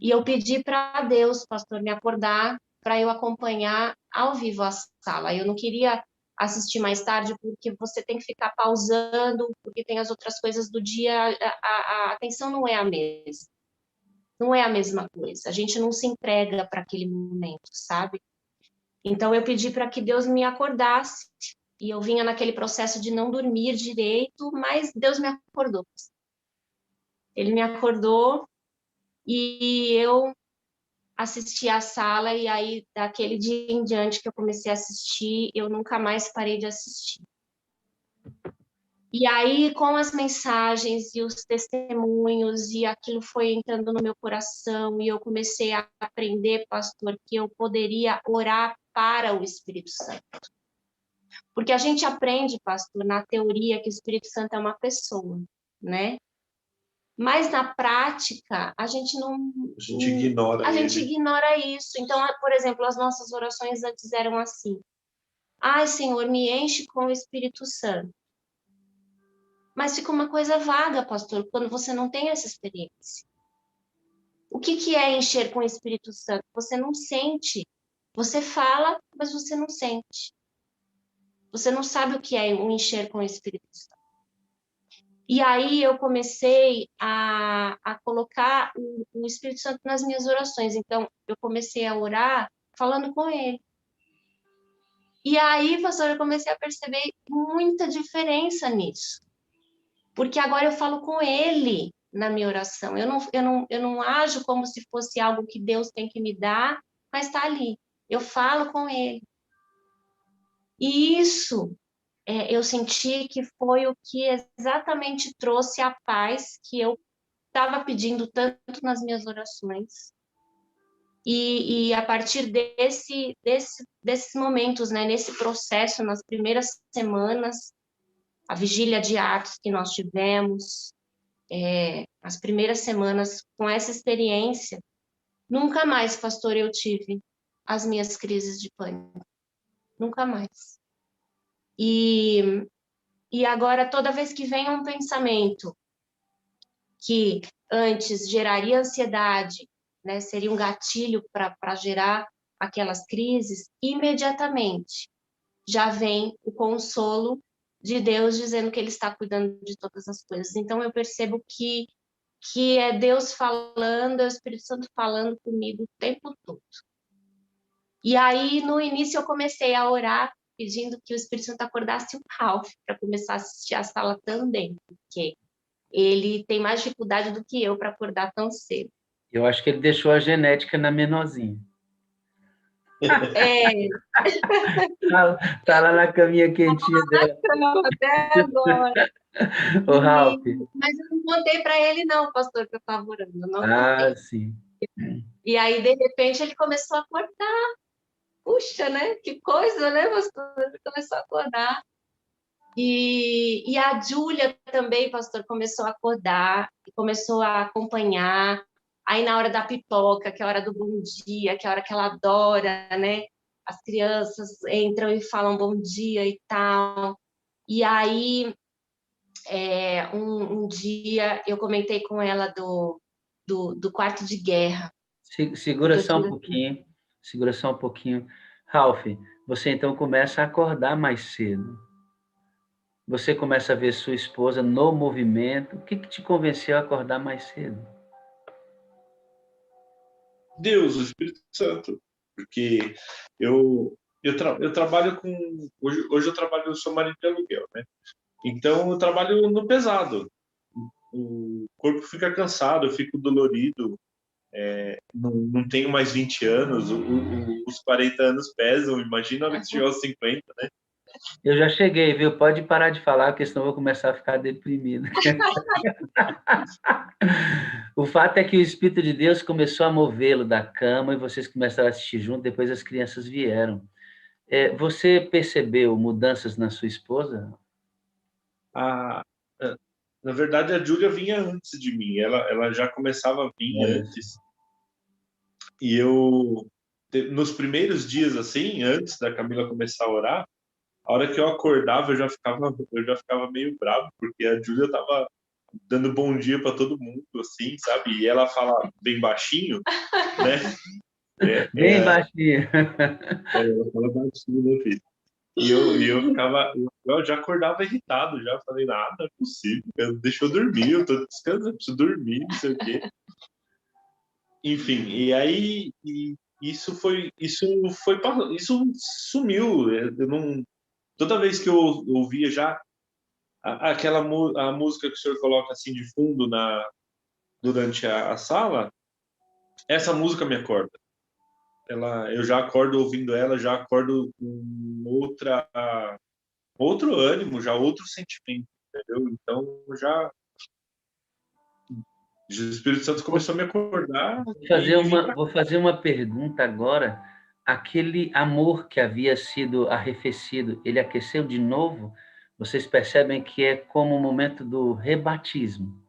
E eu pedi para Deus, pastor, me acordar para eu acompanhar ao vivo a sala. Eu não queria assistir mais tarde, porque você tem que ficar pausando, porque tem as outras coisas do dia, a atenção não é a mesma. Não é a mesma coisa. A gente não se entrega para aquele momento, sabe? Então eu pedi para que Deus me acordasse, e eu vinha naquele processo de não dormir direito, mas Deus me acordou. Ele me acordou e eu assisti à sala, e aí daquele dia em diante que eu comecei a assistir, eu nunca mais parei de assistir. E aí, com as mensagens e os testemunhos, e aquilo foi entrando no meu coração, e eu comecei a aprender, pastor, que eu poderia orar para o Espírito Santo. Porque a gente aprende, pastor, na teoria que o Espírito Santo é uma pessoa, né? Mas na prática, a gente não... A gente ignora A ele. gente ignora isso. Então, por exemplo, as nossas orações antes eram assim: ai, Senhor, me enche com o Espírito Santo. Mas fica uma coisa vaga, pastor, quando você não tem essa experiência. O que é encher com o Espírito Santo? Você não sente. Você fala, mas você não sente. Você não sabe o que é um encher com o Espírito Santo. E aí eu comecei a colocar o Espírito Santo nas minhas orações. Então, eu comecei a orar falando com ele. E aí, pastor, eu comecei a perceber muita diferença nisso. Porque agora eu falo com ele na minha oração. Eu não ajo como se fosse algo que Deus tem que me dar, mas está ali. Eu falo com ele. E isso, eu senti que foi o que exatamente trouxe a paz que eu estava pedindo tanto nas minhas orações. E a partir desses momentos, né, nesse processo, nas primeiras semanas, a vigília de Atos que nós tivemos, as primeiras semanas com essa experiência, nunca mais, pastor, eu tive as minhas crises de pânico. Nunca mais. E agora, toda vez que vem um pensamento que antes geraria ansiedade, né, seria um gatilho para gerar aquelas crises, imediatamente já vem o consolo de Deus dizendo que Ele está cuidando de todas as coisas. Então eu percebo que é Deus falando, é o Espírito Santo falando comigo o tempo todo. E aí, no início, eu comecei a orar, pedindo que o Espírito Santo acordasse o Ralph para começar a assistir a sala também, porque ele tem mais dificuldade do que eu para acordar tão cedo. Eu acho que ele deixou a genética na menorzinha. Tá lá na caminha quentinha dela. Até agora. Ô, Ralph. Mas eu não contei para ele, não, pastor, que eu estava orando. Eu não contei. Sim. E aí, de repente, ele começou a acordar. puxa, né? Que coisa, né, pastor? Ele começou a acordar. E a Júlia também, pastor, começou a acordar, começou a acompanhar. Aí, na hora da pipoca, que é a hora do bom dia, que é a hora que ela adora, né? As crianças entram e falam bom dia e tal. E aí, um dia, eu comentei com ela do quarto de guerra. Segura Porque eu só um tive... pouquinho, segura só um pouquinho. Ralph, você então começa a acordar mais cedo. Você começa a ver sua esposa no movimento. O que te convenceu a acordar mais cedo? Deus, o Espírito Santo, porque eu trabalho com hoje eu trabalho, eu sou marido de aluguel, né? Então eu trabalho no pesado. O corpo fica cansado, eu fico dolorido, não tenho mais 20 anos, os 40 anos pesam, imagina a hora que chegar aos 50, né? Eu já cheguei, viu? Pode parar de falar, porque senão eu vou começar a ficar deprimido. O fato é que o Espírito de Deus começou a movê-lo da cama e vocês começaram a assistir junto, depois as crianças vieram. Você percebeu mudanças na sua esposa? A, Na verdade, a Júlia vinha antes de mim, ela já começava a vir Olha, antes, e nos primeiros dias, assim, antes da Camila começar a orar, a hora que eu acordava, eu já ficava meio bravo, porque a Júlia tava dando bom dia para todo mundo, assim, sabe? E ela fala bem baixinho, né? bem baixinho. Ela fala baixinho, né, filho? Eu já acordava irritado, já falei, nada, não é possível, deixa eu dormir, eu tô descansando, eu preciso dormir, não sei o quê. Enfim, e aí isso sumiu. Eu não, toda vez que eu ouvia já a música que o senhor coloca assim de fundo durante a sala, essa música me acorda. Eu já acordo ouvindo ela, já acordo com outro ânimo, já outro sentimento, entendeu? Então já o Espírito Santo começou a me acordar e vim para Vou fazer uma pergunta agora. Aquele amor que havia sido arrefecido, ele aqueceu de novo? Vocês percebem que é como o momento do rebatismo.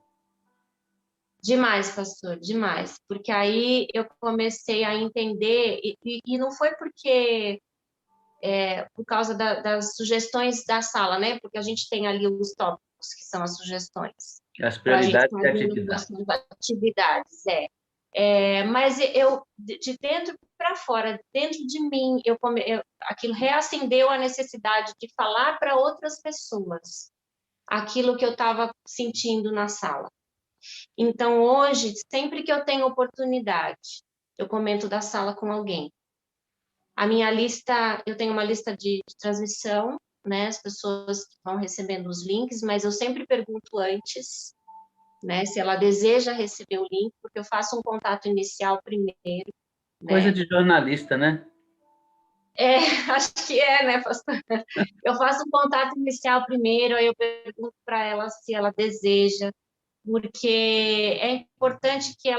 Demais, pastor, demais. Porque aí eu comecei a entender, e não foi por causa das sugestões da sala, né? Porque a gente tem ali os tópicos, que são as sugestões, As para a gente prioridades e fazer atividades. as atividades, mas eu, de dentro para fora, dentro de mim, aquilo reacendeu a necessidade de falar para outras pessoas aquilo que eu estava sentindo na sala. Então, hoje, sempre que eu tenho oportunidade, eu comento da sala com alguém. A minha lista, eu tenho uma lista de transmissão, né? As pessoas vão recebendo os links, mas eu sempre pergunto antes, né? Se ela deseja receber o link, porque eu faço um contato inicial primeiro, Coisa né? de jornalista, né? Acho que né, pastor? Eu faço um contato inicial primeiro, aí eu pergunto para ela se ela deseja, porque é importante que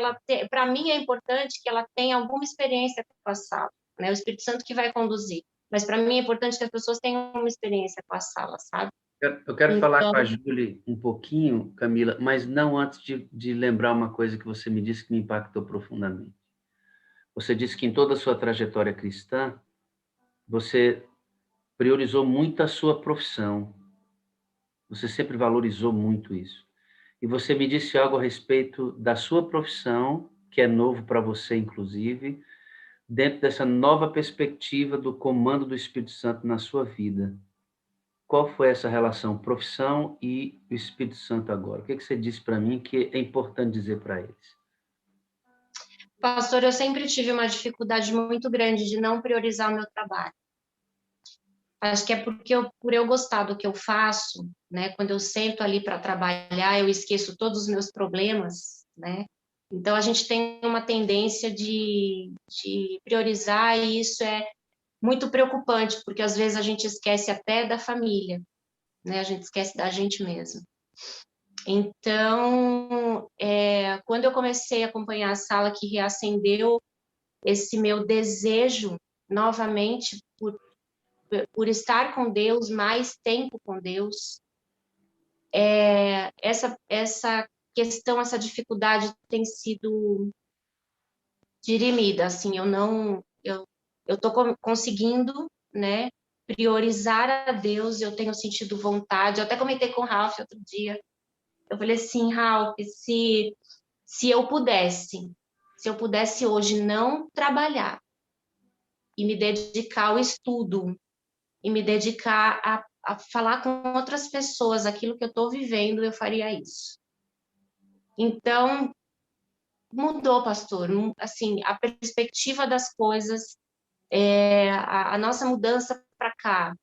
para mim é importante que ela tenha alguma experiência com a sala, né? O Espírito Santo que vai conduzir, mas para mim é importante que as pessoas tenham uma experiência com a sala, sabe? Eu quero falar Então, com a Júlia um pouquinho, Camila, mas não antes de lembrar uma coisa que você me disse que me impactou profundamente. Você disse que em toda a sua trajetória cristã, você priorizou muito a sua profissão. Você sempre valorizou muito isso. E você me disse algo a respeito da sua profissão, que é novo para você, inclusive, dentro dessa nova perspectiva do comando do Espírito Santo na sua vida. Qual foi essa relação, profissão e o Espírito Santo agora? O que você disse para mim que é importante dizer para eles? pastor, eu sempre tive uma dificuldade muito grande de não priorizar o meu trabalho. Acho que é porque por eu gostar do que eu faço, né? Quando eu sento ali para trabalhar, eu esqueço todos os meus problemas, né? Então a gente tem uma tendência de priorizar e isso é muito preocupante, porque às vezes a gente esquece até da família, né? A gente esquece da gente mesmo. Então, quando eu comecei a acompanhar a sala que reacendeu esse meu desejo, novamente por estar com Deus, mais tempo com Deus. Essa questão, essa dificuldade tem sido dirimida, assim, eu tô conseguindo, né, priorizar a Deus, eu tenho sentido vontade, eu até comentei com o Ralph outro dia, eu falei assim, Ralph, se eu pudesse hoje não trabalhar e me dedicar ao estudo, e me dedicar a falar com outras pessoas aquilo que eu estou vivendo, eu faria isso. Então, mudou, pastor, assim, a perspectiva das coisas, a nossa mudança para cá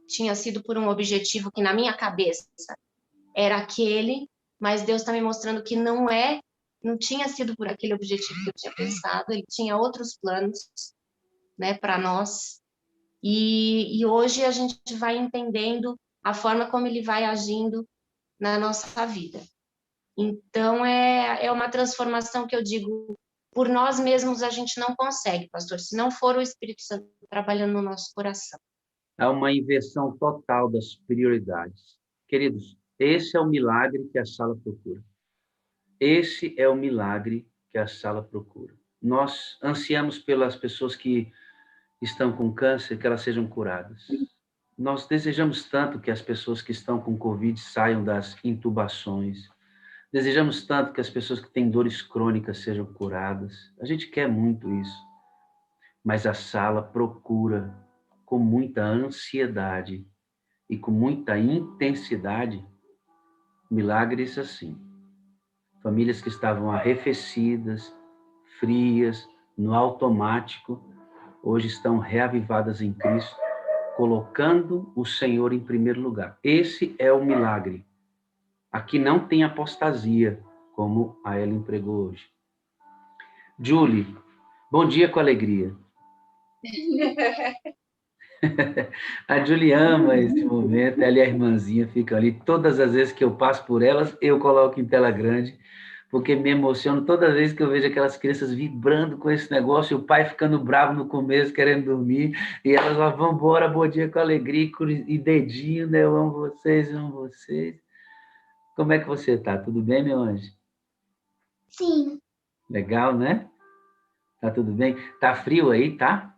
tinha sido por um objetivo que na minha cabeça era aquele, mas Deus está me mostrando que não tinha sido por aquele objetivo que eu tinha pensado, Ele tinha outros planos, né, para nós, e hoje a gente vai entendendo a forma como Ele vai agindo na nossa vida. Então, é uma transformação que eu digo, por nós mesmos a gente não consegue, pastor, se não for o Espírito Santo trabalhando no nosso coração. Há uma inversão total das prioridades. Queridos, esse é o milagre que a sala procura. Esse é o milagre que a sala procura. Nós ansiamos pelas pessoas que estão com câncer, que elas sejam curadas. Nós desejamos tanto que as pessoas que estão com Covid saiam das intubações. Desejamos tanto que as pessoas que têm dores crônicas sejam curadas. A gente quer muito isso. Mas a sala procura com muita ansiedade e com muita intensidade milagres assim. Famílias que estavam arrefecidas, frias, no automático, hoje estão reavivadas em Cristo, colocando o Senhor em primeiro lugar. Esse é o milagre. Aqui não tem apostasia, como a Ellen pregou hoje. Julie, bom dia com alegria. A Julie ama esse momento, ela e a irmãzinha ficam ali. Todas as vezes que eu passo por elas, eu coloco em tela grande, porque me emociono toda vez que eu vejo aquelas crianças vibrando com esse negócio, e o pai ficando bravo no começo, querendo dormir, e elas lá, vão embora, bom dia com alegria, e dedinho, né? Eu amo vocês, eu amo vocês. Como é que você tá? Tudo bem, meu anjo? Sim. Legal, né? Tá tudo bem? Tá frio aí, tá?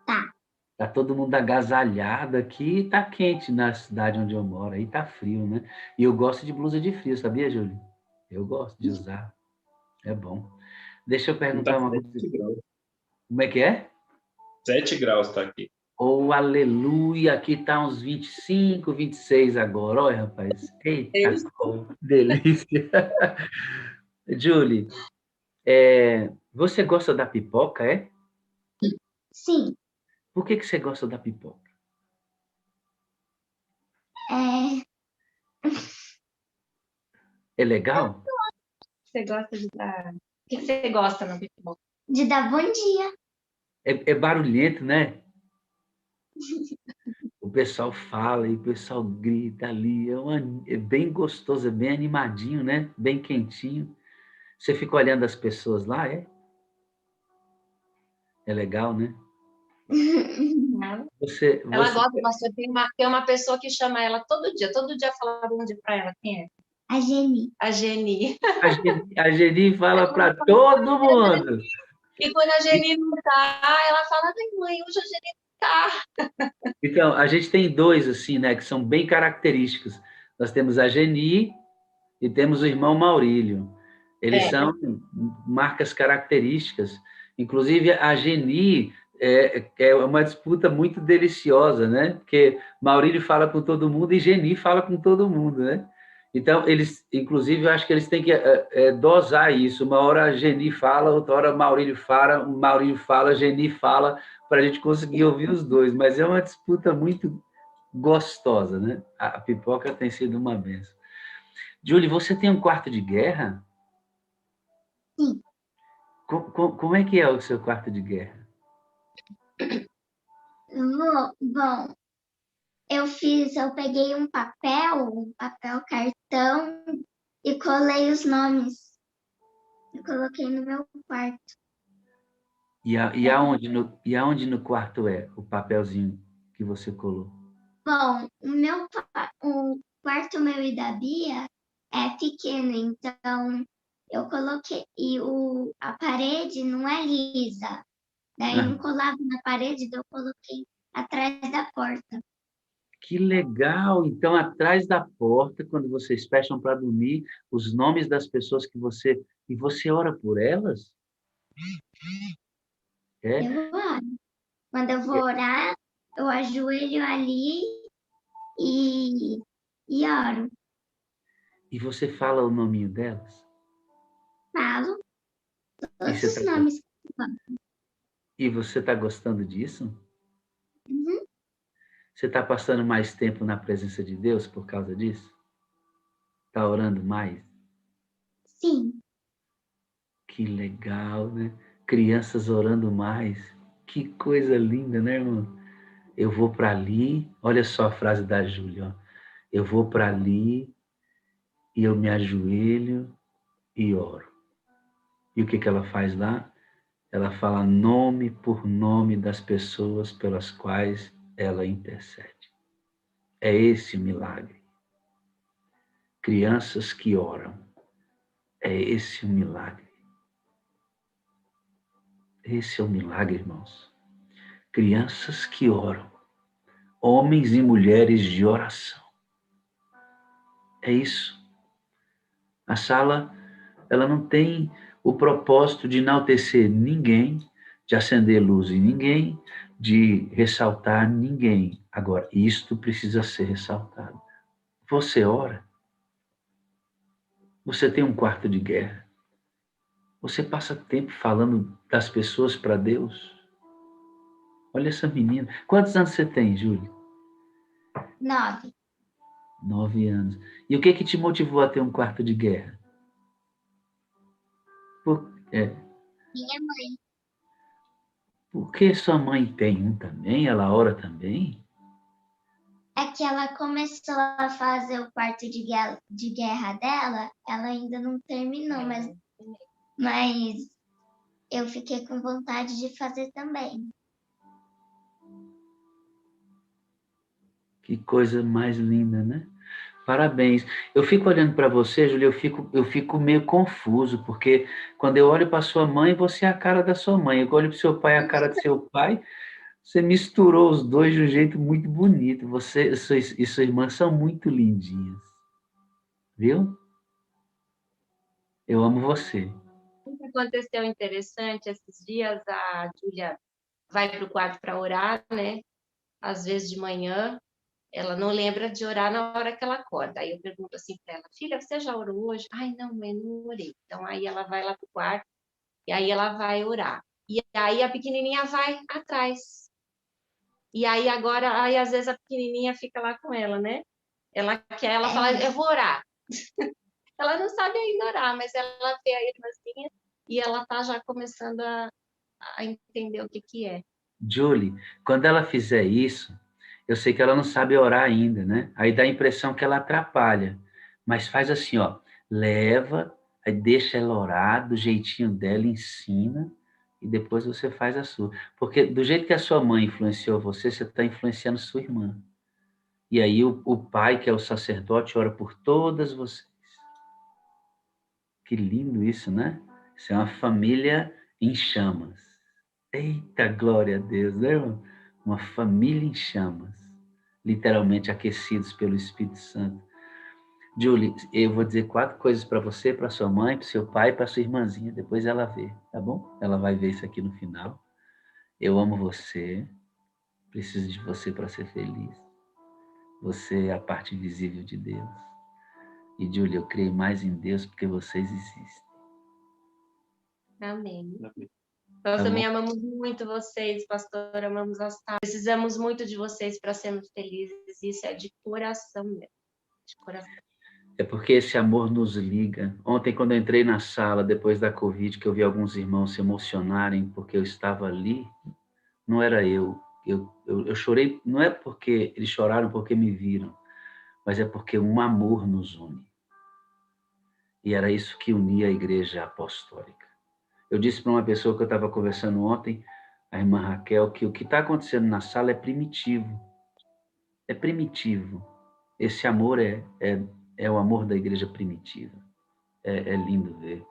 Tá. Tá todo mundo agasalhado aqui, tá quente na cidade onde eu moro, aí tá frio, né? E eu gosto de blusa de frio, sabia, Júlio? Eu gosto de usar, é bom. Deixa eu perguntar uma coisa. 7 graus. Como é que é? 7 graus tá aqui. Oh, aleluia, aqui tá uns 25, 26 agora, olha, rapaz. Eita, delícia. Julie, você gosta da pipoca, é? Sim. Por que você gosta da pipoca? É legal? Você gosta de dar... O que você gosta no pipoca? De dar bom dia. É barulhento, né? O pessoal fala e o pessoal grita ali. É bem gostoso, é bem animadinho, né? Bem quentinho. Você fica olhando as pessoas lá, é? É legal, né? Ela gosta, pastor. Tem uma pessoa que chama ela todo dia fala bom dia para ela. Quem é? A Geni. A Geni. A Geni fala para todo mundo. E quando a Geni não tá, ela fala, ai mãe, hoje a Geni não tá. Então, a gente tem dois, assim, né, que são bem característicos. Nós temos a Geni e temos o irmão Maurílio. Eles são marcas características. Inclusive, a Geni é uma disputa muito deliciosa, né? Porque Maurílio fala com todo mundo e Geni fala com todo mundo, né? Então, eles, inclusive, eu acho que eles têm que dosar isso. Uma hora a Geni fala, outra hora Maurílio fala, Geni fala, para a gente conseguir ouvir os dois. Mas é uma disputa muito gostosa, né? A pipoca tem sido uma benção. Julie, você tem um quarto de guerra? Sim. Como é que é o seu quarto de guerra? Bom, eu peguei um papel cartão e colei os nomes. Eu coloquei no meu quarto. E aonde no quarto é o papelzinho que você colou? Bom, o quarto meu e da Bia é pequeno, então eu coloquei. E a parede não é lisa. Daí não Ah, colava na parede, daí eu coloquei atrás da porta. que legal! Então, atrás da porta, quando vocês fecham para dormir, os nomes das pessoas que você... E você ora por elas? É? Eu oro. Quando eu vou orar, eu ajoelho ali e, e oro. E você fala o nominho delas? Falo E todos você os tá, nomes. e você está gostando disso? Uhum. Você está passando mais tempo na presença de Deus por causa disso? Está orando mais? Sim, Que legal, né? Crianças orando mais. Que coisa linda, né, irmão? Eu vou para ali, olha só a frase da Júlia, ó. Eu vou para ali e eu me ajoelho e oro. E o que que ela faz lá? Ela fala nome por nome das pessoas pelas quais ela intercede. É esse o milagre. Crianças que oram. É esse o milagre. Esse é o milagre, irmãos. Crianças que oram. Homens e mulheres de oração. É isso. A sala, ela não tem o propósito de enaltecer ninguém, de acender luz em ninguém, de ressaltar ninguém. Agora, isto precisa ser ressaltado. Você ora? Você tem um quarto de guerra? Você passa tempo falando das pessoas para Deus? Olha essa menina. Quantos anos você tem, Júlio? 9. 9 anos. E o que que te motivou a ter um quarto de guerra? É, Minha mãe. porque sua mãe tem um também? Ela ora também? É que ela começou a fazer o quarto de guerra dela, ela ainda não terminou, mas eu fiquei com vontade de fazer também. Que coisa mais linda, né? Parabéns. Eu fico olhando para você, Júlia, eu fico meio confuso, porque quando eu olho para sua mãe, você é a cara da sua mãe. Eu olho para o seu pai, a cara do seu pai. Você misturou os dois de um jeito muito bonito. Você e sua irmã são muito lindinhas. Viu? Eu amo você. O que aconteceu interessante esses dias, a Júlia vai para o quarto para orar, né? Às vezes de manhã, ela não lembra de orar na hora que ela acorda. Aí eu pergunto assim para ela, filha, você já orou hoje? Ai, não, mãe, não orei. Então aí ela vai lá para o quarto e aí ela vai orar. E aí a pequenininha vai atrás. E aí agora, aí às vezes a pequenininha fica lá com ela, né? Ela fala, eu vou orar. Ela não sabe ainda orar, mas ela vê a irmãzinha e ela tá já começando a entender o que que é. Julie, quando ela fizer isso, eu sei que ela não sabe orar ainda, né? Aí dá a impressão que ela atrapalha. Mas faz assim, ó, leva, aí deixa ela orar do jeitinho dela, ensina, e depois você faz a sua. Porque do jeito que a sua mãe influenciou você, você está influenciando sua irmã. E aí o pai, que é o sacerdote, ora por todas vocês. Que lindo isso, né? Isso é uma família em chamas. Eita, glória a Deus, né, irmão? Uma família em chamas, literalmente aquecidos pelo Espírito Santo. Julie, eu vou dizer 4 coisas para você, para sua mãe, para seu pai, para sua irmãzinha. Depois ela vê, tá bom? Ela vai ver isso aqui no final. Eu amo você. Preciso de você para ser feliz. Você é a parte invisível de Deus. E, Julie, eu creio mais em Deus porque vocês existem. Amém. Amém. Nós Tá também bom? amamos muito vocês, pastor, amamos as taças. Precisamos muito de vocês para sermos felizes. Isso é de coração mesmo, de coração. É porque esse amor nos liga. Ontem, quando eu entrei na sala, depois da Covid, que eu vi alguns irmãos se emocionarem porque eu estava ali, não era eu. Eu chorei, não é porque eles choraram porque me viram, mas é porque um amor nos une. E era isso que unia a igreja apostólica. Eu disse para uma pessoa que eu estava conversando ontem, a irmã Raquel, que o que está acontecendo na sala é primitivo. É primitivo. Esse amor é o amor da igreja primitiva. É lindo ver.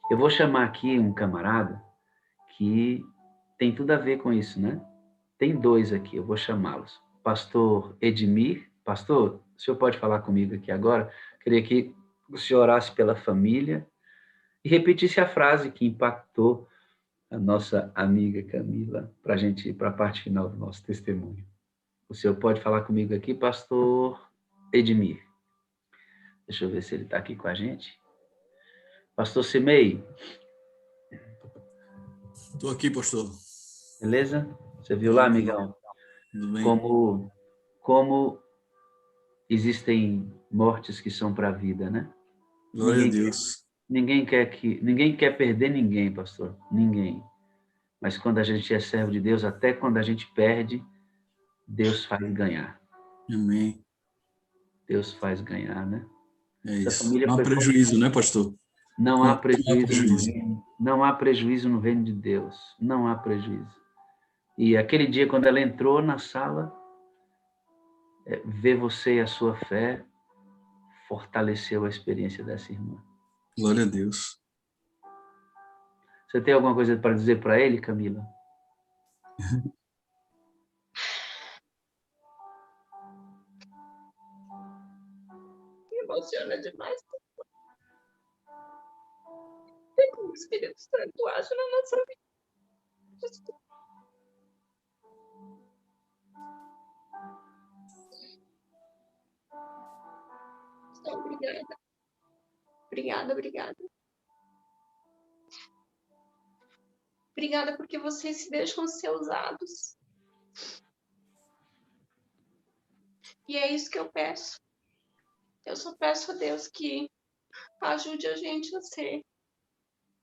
Eu vou chamar aqui um camarada que tem tudo a ver com isso, né? Tem dois aqui, eu vou chamá-los. Pastor Edmir. Pastor, o senhor pode falar comigo aqui agora? Queria que o senhor orasse pela família e repetisse a frase que impactou a nossa amiga Camila, para a gente ir para a parte final do nosso testemunho. O senhor pode falar comigo aqui, pastor Edmir? Deixa eu ver se ele está aqui com a gente. Pastor Simei. Estou aqui, pastor. Beleza? Você viu lá, amigão? Tudo bem? Como existem mortes que são para a vida, né? Glória a Deus. Ninguém quer perder ninguém, pastor. Ninguém. Mas quando a gente é servo de Deus, até quando a gente perde, Deus faz ganhar. Amém. Deus faz ganhar, né? É isso. Não há prejuízo, né, pastor? Não há prejuízo. Não há prejuízo no reino de Deus. Não há prejuízo. E aquele dia, quando ela entrou na sala, ver você e a sua fé fortaleceu a experiência dessa irmã. Glória a Deus. Você tem alguma coisa para dizer para ele, Camila? Me emociona demais. Tem como o Espírito Santo age na nossa vida. Obrigada. Obrigada. Obrigada porque vocês se deixam ser usados. E é isso que eu peço. Eu só peço a Deus que ajude a gente a ser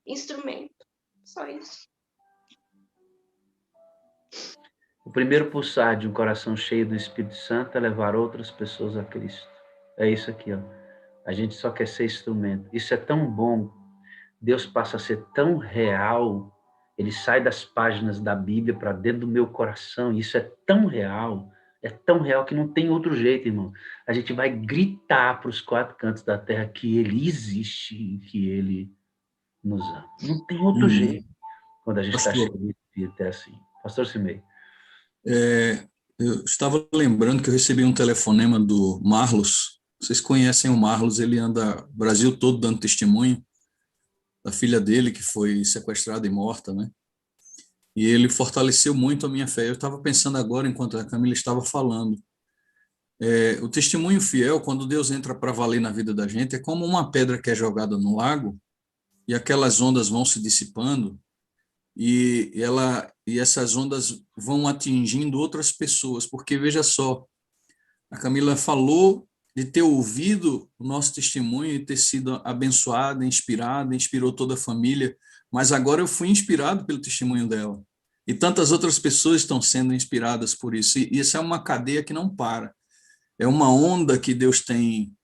instrumento. Só isso. O primeiro pulsar de um coração cheio do Espírito Santo é levar outras pessoas a Cristo. É isso aqui, ó. A gente só quer ser instrumento. Isso é tão bom. Deus passa a ser tão real. Ele sai das páginas da Bíblia para dentro do meu coração. Isso é tão real que não tem outro jeito, irmão. A gente vai gritar para os quatro cantos da terra que Ele existe e que Ele nos ama. Não tem outro jeito quando a gente está cheio de Espírito, é assim. Pastor Simei. Eu estava lembrando que eu recebi um telefonema do Marlos. Vocês conhecem o Marlos, ele anda o Brasil todo dando testemunho da filha dele que foi sequestrada e morta, né? E ele fortaleceu muito a minha fé. Eu estava pensando agora, enquanto a Camila estava falando, o testemunho fiel, quando Deus entra para valer na vida da gente, é como uma pedra que é jogada no lago e aquelas ondas vão se dissipando e essas ondas vão atingindo outras pessoas, porque veja só, a Camila falou de ter ouvido o nosso testemunho e ter sido abençoada, inspirada, inspirou toda a família, mas agora eu fui inspirado pelo testemunho dela. E tantas outras pessoas estão sendo inspiradas por isso. E isso é uma cadeia que não para. É uma onda que Deus tem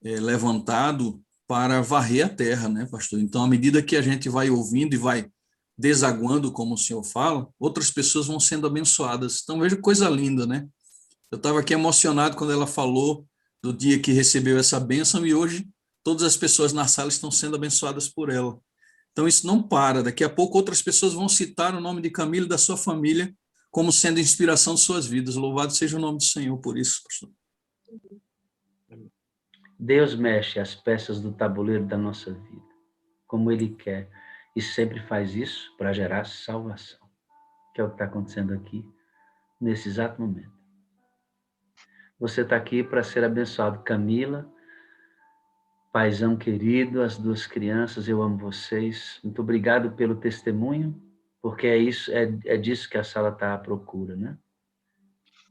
levantado para varrer a terra, né, pastor? Então, à medida que a gente vai ouvindo e vai desaguando, como o senhor fala, outras pessoas vão sendo abençoadas. Então, veja que coisa linda, né? Eu estava aqui emocionado quando ela falou do dia que recebeu essa bênção e hoje todas as pessoas na sala estão sendo abençoadas por ela. Então isso não para. Daqui a pouco outras pessoas vão citar o nome de Camila e da sua família como sendo inspiração de suas vidas. Louvado seja o nome do Senhor por isso, pastor. Deus mexe as peças do tabuleiro da nossa vida, como Ele quer, e sempre faz isso para gerar salvação, que é o que está acontecendo aqui, nesse exato momento. Você está aqui para ser abençoado. Camila, paizão querido, as duas crianças, eu amo vocês. Muito obrigado pelo testemunho, porque é disso que a sala está à procura, né?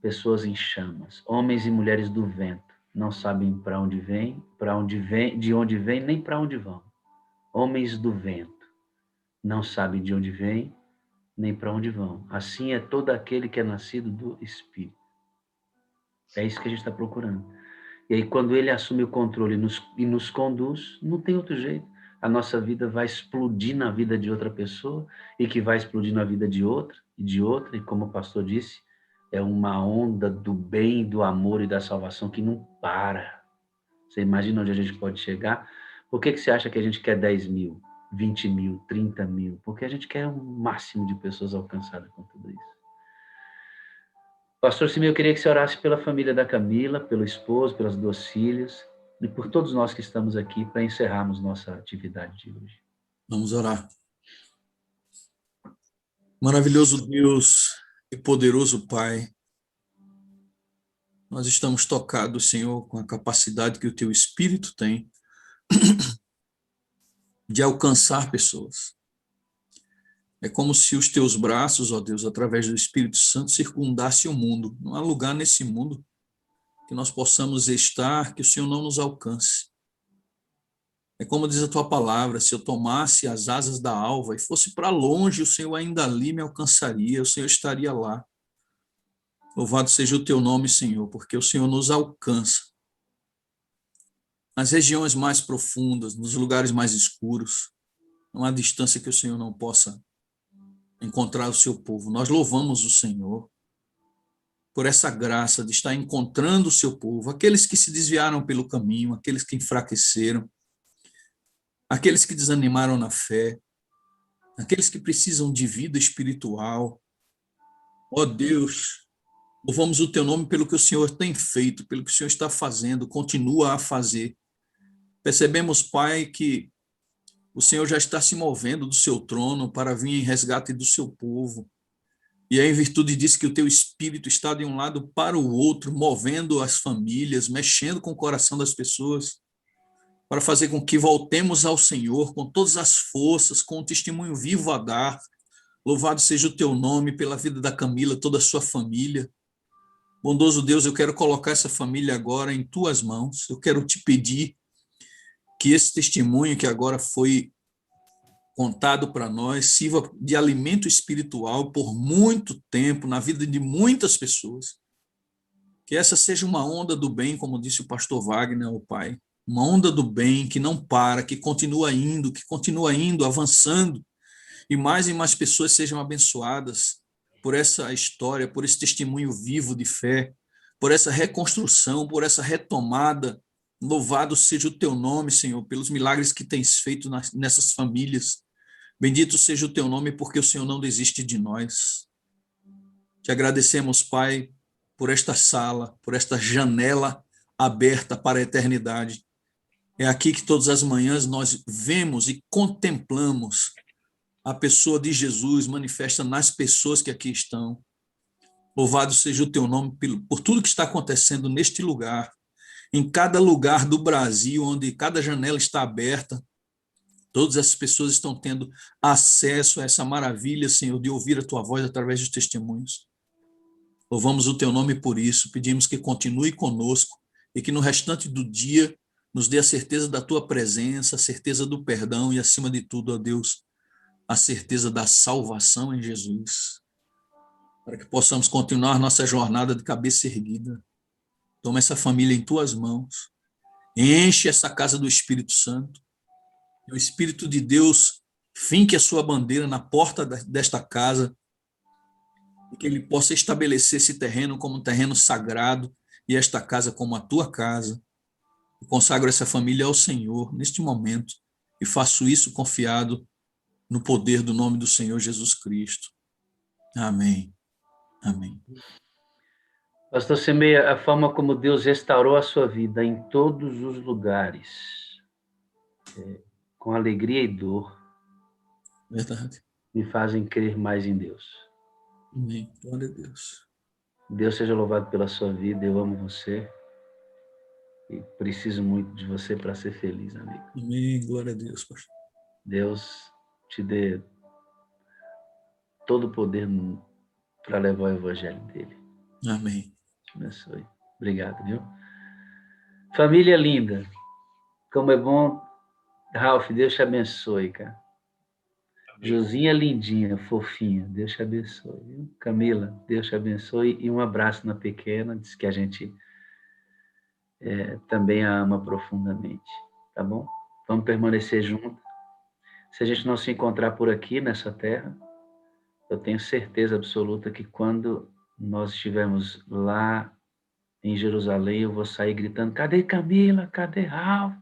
Pessoas em chamas, homens e mulheres do vento, não sabem para onde vem, de onde vem, nem para onde vão. Homens do vento, não sabem de onde vem, nem para onde vão. Assim é todo aquele que é nascido do Espírito. É isso que a gente está procurando. E aí, quando Ele assume o controle e nos conduz, não tem outro jeito. a nossa vida vai explodir na vida de outra pessoa e que vai explodir na vida de outra, e como o pastor disse, é uma onda do bem, do amor e da salvação que não para. Você imagina onde a gente pode chegar? Por que você acha que a gente quer 10 mil, 20 mil, 30 mil? Porque a gente quer um máximo de pessoas alcançadas com tudo isso. Pastor Simeu, eu queria que você orasse pela família da Camila, pelo esposo, pelas 2 filhas, e por todos nós que estamos aqui para encerrarmos nossa atividade de hoje. Vamos orar. Maravilhoso Deus e poderoso Pai, nós estamos tocados, Senhor, com a capacidade que o Teu Espírito tem de alcançar pessoas. É como se os Teus braços, ó Deus, através do Espírito Santo, circundassem o mundo. Não há lugar nesse mundo que nós possamos estar, que o Senhor não nos alcance. É como diz a Tua palavra, se eu tomasse as asas da alva e fosse para longe, o Senhor ainda ali me alcançaria, o Senhor estaria lá. Louvado seja o Teu nome, Senhor, porque o Senhor nos alcança. Nas regiões mais profundas, nos lugares mais escuros, não há distância que o Senhor não possa encontrar o seu povo. Nós louvamos o Senhor por essa graça de estar encontrando o seu povo, aqueles que se desviaram pelo caminho, aqueles que enfraqueceram, aqueles que desanimaram na fé, aqueles que precisam de vida espiritual. Ó Deus, louvamos o Teu nome pelo que o Senhor tem feito, pelo que o Senhor está fazendo, continua a fazer. Percebemos, Pai, que o Senhor já está se movendo do seu trono para vir em resgate do seu povo. E é em virtude disso que o Teu Espírito está de um lado para o outro, movendo as famílias, mexendo com o coração das pessoas, para fazer com que voltemos ao Senhor com todas as forças, com um testemunho vivo a dar. Louvado seja o Teu nome pela vida da Camila, toda a sua família. Bondoso Deus, eu quero colocar essa família agora em Tuas mãos. Eu quero Te pedir que esse testemunho que agora foi contado para nós sirva de alimento espiritual por muito tempo na vida de muitas pessoas. Que essa seja uma onda do bem, como disse o pastor Wagner, o Pai. Uma onda do bem que não para, que continua indo, avançando, e mais pessoas sejam abençoadas por essa história, por esse testemunho vivo de fé, por essa reconstrução, por essa retomada. Louvado seja o Teu nome, Senhor, pelos milagres que Tens feito nessas famílias. Bendito seja o Teu nome, porque o Senhor não desiste de nós. Te agradecemos, Pai, por esta sala, por esta janela aberta para a eternidade. É aqui que todas as manhãs nós vemos e contemplamos a pessoa de Jesus manifesta nas pessoas que aqui estão. Louvado seja o Teu nome por tudo que está acontecendo neste lugar, em cada lugar do Brasil, onde cada janela está aberta. Todas essas pessoas estão tendo acesso a essa maravilha, Senhor, de ouvir a Tua voz através dos testemunhos. Louvamos o Teu nome por isso, pedimos que continue conosco e que no restante do dia nos dê a certeza da Tua presença, a certeza do perdão e, acima de tudo, ó Deus, a certeza da salvação em Jesus, para que possamos continuar nossa jornada de cabeça erguida. Toma essa família em Tuas mãos, enche essa casa do Espírito Santo, e o Espírito de Deus finque a sua bandeira na porta desta casa, e que Ele possa estabelecer esse terreno como um terreno sagrado, e esta casa como a Tua casa. Eu consagro essa família ao Senhor neste momento, e faço isso confiado no poder do nome do Senhor Jesus Cristo. Amém. Amém. Pastor Semeia, a forma como Deus restaurou a sua vida em todos os lugares, com alegria e dor, Verdade. me fazem crer mais em Deus. Amém. Glória a Deus. Deus seja louvado pela sua vida, eu amo você e preciso muito de você para ser feliz, amigo. Amém. Glória a Deus, pastor. Deus te dê todo o poder para levar o evangelho dele. Amém. Te abençoe. Obrigado, viu? Família linda, como é bom. Ralph, Deus te abençoe, cara. Amém. Josinha lindinha, fofinha, Deus te abençoe, viu? Camila, Deus te abençoe e um abraço na pequena, diz que a gente também a ama profundamente, tá bom? Vamos permanecer juntos. Se a gente não se encontrar por aqui, nessa terra, eu tenho certeza absoluta que quando nós estivermos lá em Jerusalém, eu vou sair gritando: cadê Camila? Cadê Ralph?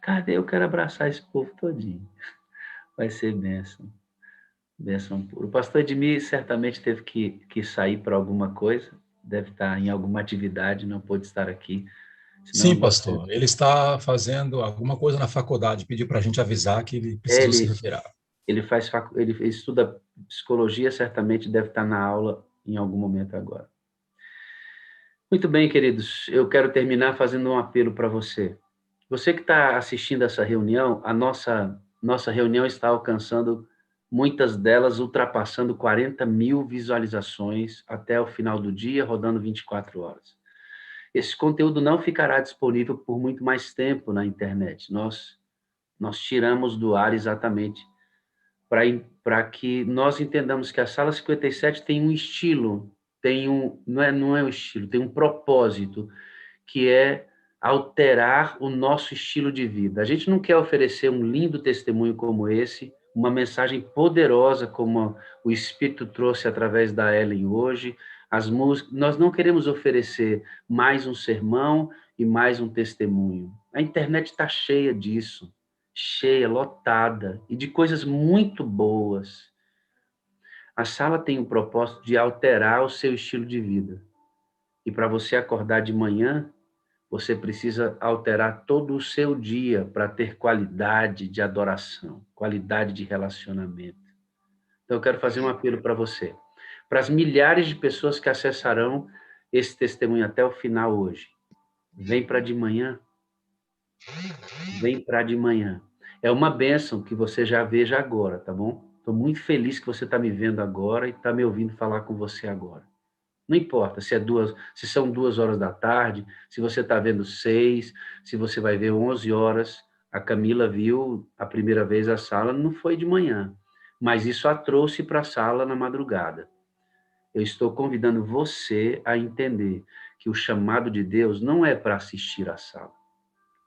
Cadê? Eu quero abraçar esse povo todinho. Vai ser bênção. Bênção pura. O pastor Edmir certamente teve que sair para alguma coisa, deve estar em alguma atividade, não pôde estar aqui. Sim, pastor. Ele está fazendo alguma coisa na faculdade, pediu para a gente avisar que ele precisou se retirar. Ele estuda psicologia, certamente deve estar na aula em algum momento agora. Muito bem, queridos, eu quero terminar fazendo um apelo para você. Você que está assistindo essa reunião, a nossa reunião está alcançando, muitas delas ultrapassando 40 mil visualizações até o final do dia, rodando 24 horas. Esse conteúdo não ficará disponível por muito mais tempo na internet. Nós tiramos do ar exatamente para que nós entendamos que a Sala 57 tem um estilo, não é um estilo, tem um propósito, que é alterar o nosso estilo de vida. A gente não quer oferecer um lindo testemunho como esse, uma mensagem poderosa como o Espírito trouxe através da Ellen hoje, as músicas. Nós não queremos oferecer mais um sermão e mais um testemunho. A internet está cheia disso, cheia, lotada, e de coisas muito boas. A sala tem o propósito de alterar o seu estilo de vida. E para você acordar de manhã, você precisa alterar todo o seu dia para ter qualidade de adoração, qualidade de relacionamento. Então, eu quero fazer um apelo para você. Para as milhares de pessoas que acessarão esse testemunho até o final hoje. Vem para de manhã. Vem para de manhã. É uma bênção que você já veja agora, tá bom? Estou muito feliz que você está me vendo agora e está me ouvindo falar com você agora. Não importa se são 2 horas da tarde, se você está vendo 6, se você vai ver 11 horas. A Camila viu a primeira vez a sala, não foi de manhã, mas isso a trouxe para a sala na madrugada. Eu estou convidando você a entender que o chamado de Deus não é para assistir à sala,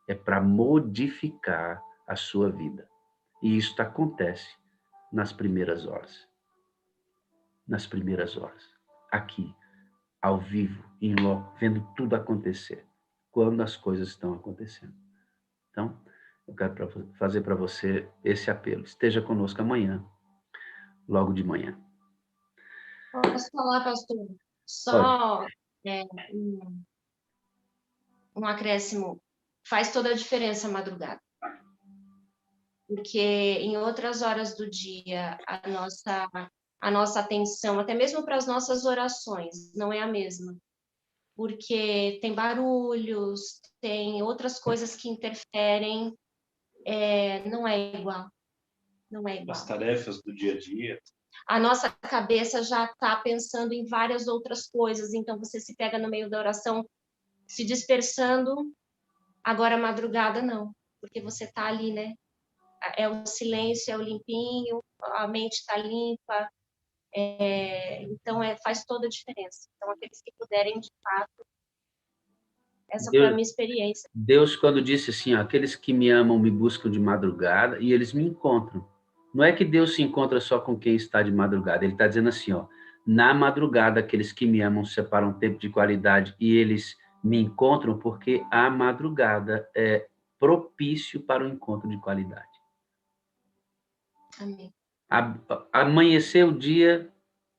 é para modificar a sua vida. E isso acontece nas primeiras horas. Nas primeiras horas. Aqui, ao vivo, em loco, vendo tudo acontecer, quando as coisas estão acontecendo. Então, eu quero fazer para você esse apelo. Esteja conosco amanhã, logo de manhã. Posso falar, pastor? Só um acréscimo. Faz toda a diferença a madrugada. Porque em outras horas do dia, a nossa atenção, até mesmo para as nossas orações, não é a mesma. Porque tem barulhos, tem outras coisas que interferem, não é igual. Não é igual. As tarefas do dia a dia. A nossa cabeça já está pensando em várias outras coisas, então você se pega no meio da oração, se dispersando. Agora, madrugada, não, porque você está ali, né? É o silêncio, é o limpinho, a mente está limpa, então faz toda a diferença. Então, aqueles que puderem, de fato, essa foi a minha experiência. Deus, quando disse assim, ó, aqueles que me amam me buscam de madrugada e eles me encontram. Não é que Deus se encontra só com quem está de madrugada, ele está dizendo assim, ó, na madrugada, aqueles que me amam separam tempo de qualidade e eles me encontram porque a madrugada é propício para o encontro de qualidade. Amém. Amanhecer o dia,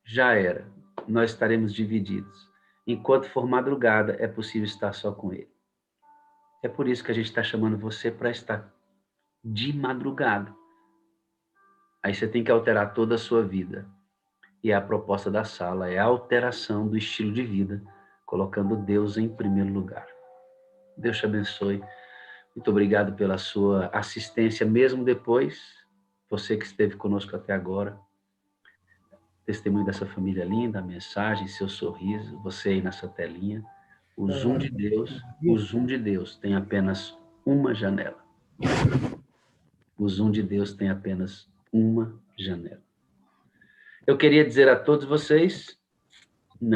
já era. Nós estaremos divididos. Enquanto for madrugada, é possível estar só com ele. É por isso que a gente está chamando você para estar de madrugada. Aí você tem que alterar toda a sua vida. E a proposta da sala é a alteração do estilo de vida, colocando Deus em primeiro lugar. Deus te abençoe. Muito obrigado pela sua assistência, mesmo depois. Você que esteve conosco até agora. Testemunho dessa família linda, a mensagem, seu sorriso, você aí nessa telinha. O Zoom de Deus tem apenas uma janela. O Zoom de Deus tem apenas uma janela. Eu queria dizer a todos vocês